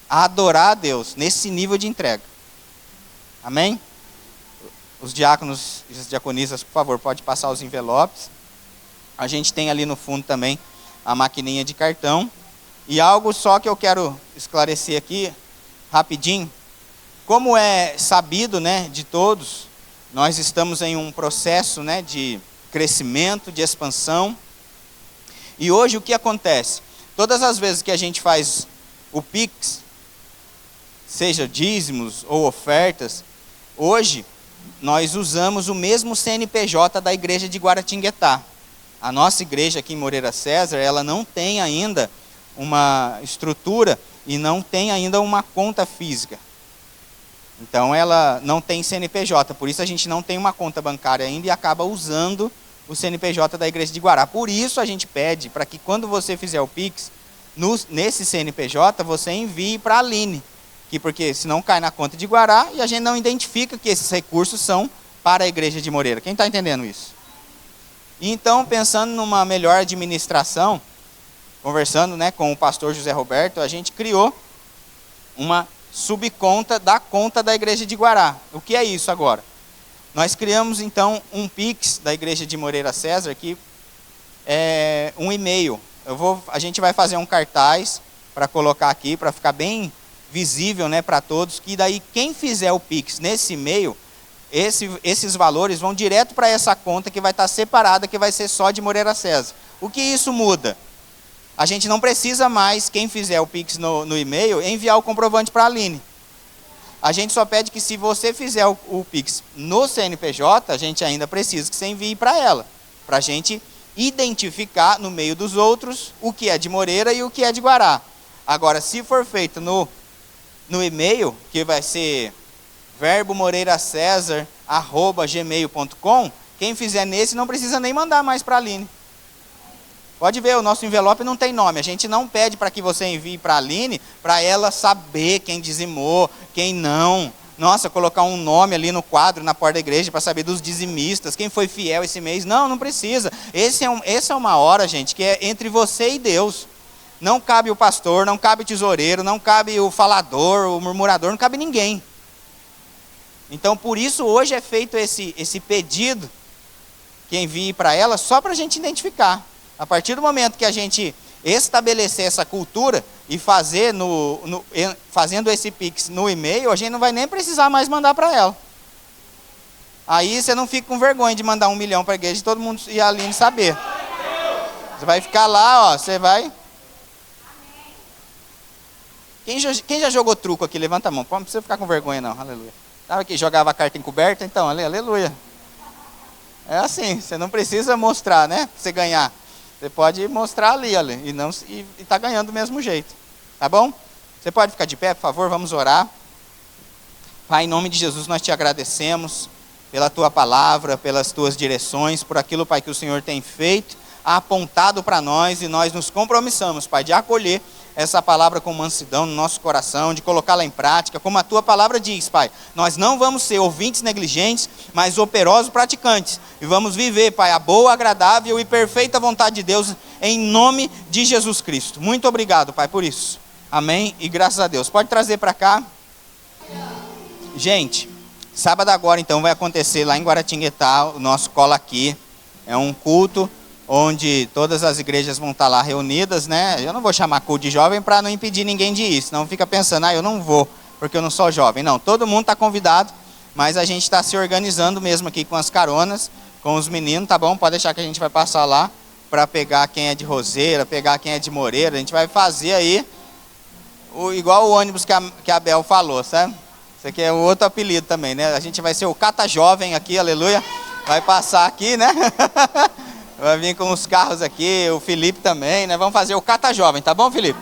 Adorar a Deus nesse nível de entrega. Amém? Os diáconos e as diaconisas, por favor, pode passar os envelopes. A gente tem ali no fundo também a maquininha de cartão. E algo só que eu quero esclarecer aqui, rapidinho. Como é sabido, né, de todos, nós estamos em um processo, né, de crescimento, de expansão. E hoje o que acontece? Todas as vezes que a gente faz o Pix, seja dízimos ou ofertas, hoje nós usamos o mesmo CNPJ da igreja de Guaratinguetá. A nossa igreja aqui em Moreira César, ela não tem ainda uma estrutura e não tem ainda uma conta física. Então ela não tem CNPJ, por isso a gente não tem uma conta bancária ainda e acaba usando o CNPJ da igreja de Guará. Por isso a gente pede para que quando você fizer o Pix, nesse CNPJ você envie para a Aline, porque senão cai na conta de Guará e a gente não identifica que esses recursos são para a igreja de Moreira. Quem está entendendo isso? Então, pensando numa melhor administração, conversando, né, com o pastor José Roberto, a gente criou uma subconta da conta da igreja de Guará. O que é isso agora? Nós criamos então um Pix da igreja de Moreira César, que é um e-mail. A gente vai fazer um cartaz para colocar aqui, para ficar bem visível, né, para todos, que daí quem fizer o Pix nesse e-mail, esses valores vão direto para essa conta que vai estar separada, que vai ser só de Moreira César. O que isso muda? A gente não precisa mais, quem fizer o Pix no e-mail, enviar o comprovante para a Aline. A gente só pede que se você fizer o Pix no CNPJ, a gente ainda precisa que você envie para ela, para a gente identificar no meio dos outros o que é de Moreira e o que é de Guará. Agora, se for feito no e-mail, que vai ser verbomoreiracesar@gmail.com, quem fizer nesse não precisa nem mandar mais para a Aline. Pode ver, o nosso envelope não tem nome. A gente não pede para que você envie para a Aline, para ela saber quem dizimou, quem não. Nossa, colocar um nome ali no quadro, na porta da igreja, para saber dos dizimistas, quem foi fiel esse mês. Não, não precisa. Essa é uma hora, gente, que é entre você e Deus. Não cabe o pastor, não cabe o tesoureiro, não cabe o falador, o murmurador, não cabe ninguém. Então, por isso, hoje é feito esse pedido que envie para ela, só para a gente identificar. A partir do momento que a gente estabelecer essa cultura e fazendo esse Pix no e-mail, a gente não vai nem precisar mais mandar para ela. Aí você não fica com vergonha de mandar 1 milhão para a igreja e todo mundo e a Aline saber. Você vai ficar lá, ó, você vai... Quem já jogou truco aqui? Levanta a mão. Não precisa ficar com vergonha não, aleluia. Sabe que jogava a carta encoberta? Então, aleluia. É assim, você não precisa mostrar, né? Para você ganhar. Você pode mostrar ali e está ganhando do mesmo jeito. Tá bom? Você pode ficar de pé, por favor, vamos orar. Pai, em nome de Jesus, nós te agradecemos pela tua palavra, pelas tuas direções, por aquilo, Pai, que o Senhor tem feito, apontado para nós, e nós nos compromissamos, Pai, de acolher essa palavra com mansidão no nosso coração, de colocá-la em prática, como a tua palavra diz, Pai. Nós não vamos ser ouvintes negligentes, mas operosos praticantes. E vamos viver, Pai, a boa, agradável e perfeita vontade de Deus, em nome de Jesus Cristo. Muito obrigado, Pai, por isso. Amém e graças a Deus. Pode trazer para cá. Gente, sábado agora, então, vai acontecer lá em Guaratinguetá, o nosso Cola Aqui. É um culto onde todas as igrejas vão estar lá reunidas, né? Eu não vou chamar culto de jovem para não impedir ninguém de ir, senão fica pensando, eu não vou, porque eu não sou jovem. Não, todo mundo está convidado, mas a gente está se organizando mesmo aqui com as caronas, com os meninos, tá bom? Pode deixar que a gente vai passar lá para pegar quem é de Roseira, pegar quem é de Moreira. A gente vai fazer aí, igual o ônibus que a Bel falou, sabe? Isso aqui é outro apelido também, né? A gente vai ser o Cata Jovem aqui, aleluia. Vai passar aqui, né? Vai vir com os carros aqui, o Felipe também, né? Vamos fazer o Cata Jovem, tá bom, Felipe?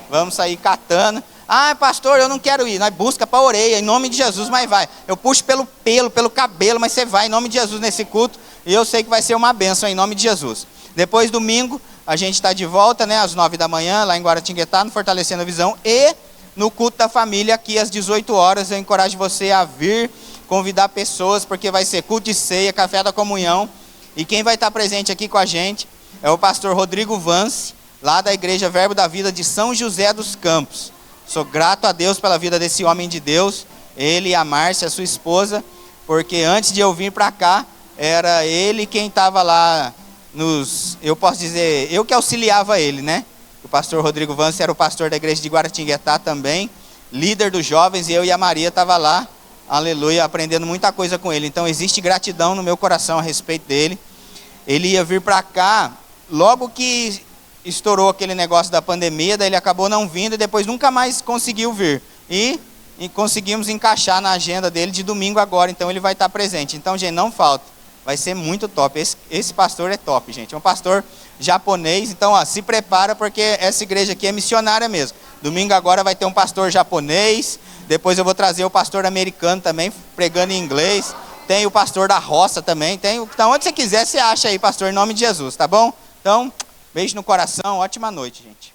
Vamos sair catando. Ah, pastor, eu não quero ir. Nós busca para a orelha, em nome de Jesus, mas vai. Eu puxo pelo cabelo, mas você vai em nome de Jesus nesse culto. E eu sei que vai ser uma bênção em nome de Jesus. Depois, domingo, a gente está de volta, né? Às 9 da manhã, lá em Guaratinguetá, no Fortalecendo a Visão. E no culto da família, aqui às 18 horas. Eu encorajo você a vir, convidar pessoas, porque vai ser culto de ceia, café da comunhão. E quem vai estar presente aqui com a gente é o pastor Rodrigo Vance, lá da Igreja Verbo da Vida de São José dos Campos. Sou grato a Deus pela vida desse homem de Deus, ele e a Márcia, sua esposa, porque antes de eu vir para cá, era ele quem estava lá eu posso dizer, eu que auxiliava ele, né? O pastor Rodrigo Vance era o pastor da igreja de Guaratinguetá também, líder dos jovens, e eu e a Maria estava lá, aleluia, aprendendo muita coisa com ele. Então existe gratidão no meu coração a respeito dele. Ele ia vir para cá, logo que estourou aquele negócio da pandemia, daí ele acabou não vindo e depois nunca mais conseguiu vir. E conseguimos encaixar na agenda dele de domingo agora, então ele vai estar presente. Então, gente, não falta. Vai ser muito top. Esse pastor é top, gente. É um pastor japonês, então ó, se prepara porque essa igreja aqui é missionária mesmo. Domingo agora vai ter um pastor japonês, depois eu vou trazer o pastor americano também, pregando em inglês. Tem o pastor da roça também, então onde você quiser você acha aí, pastor, em nome de Jesus, tá bom? Então, beijo no coração, ótima noite, gente.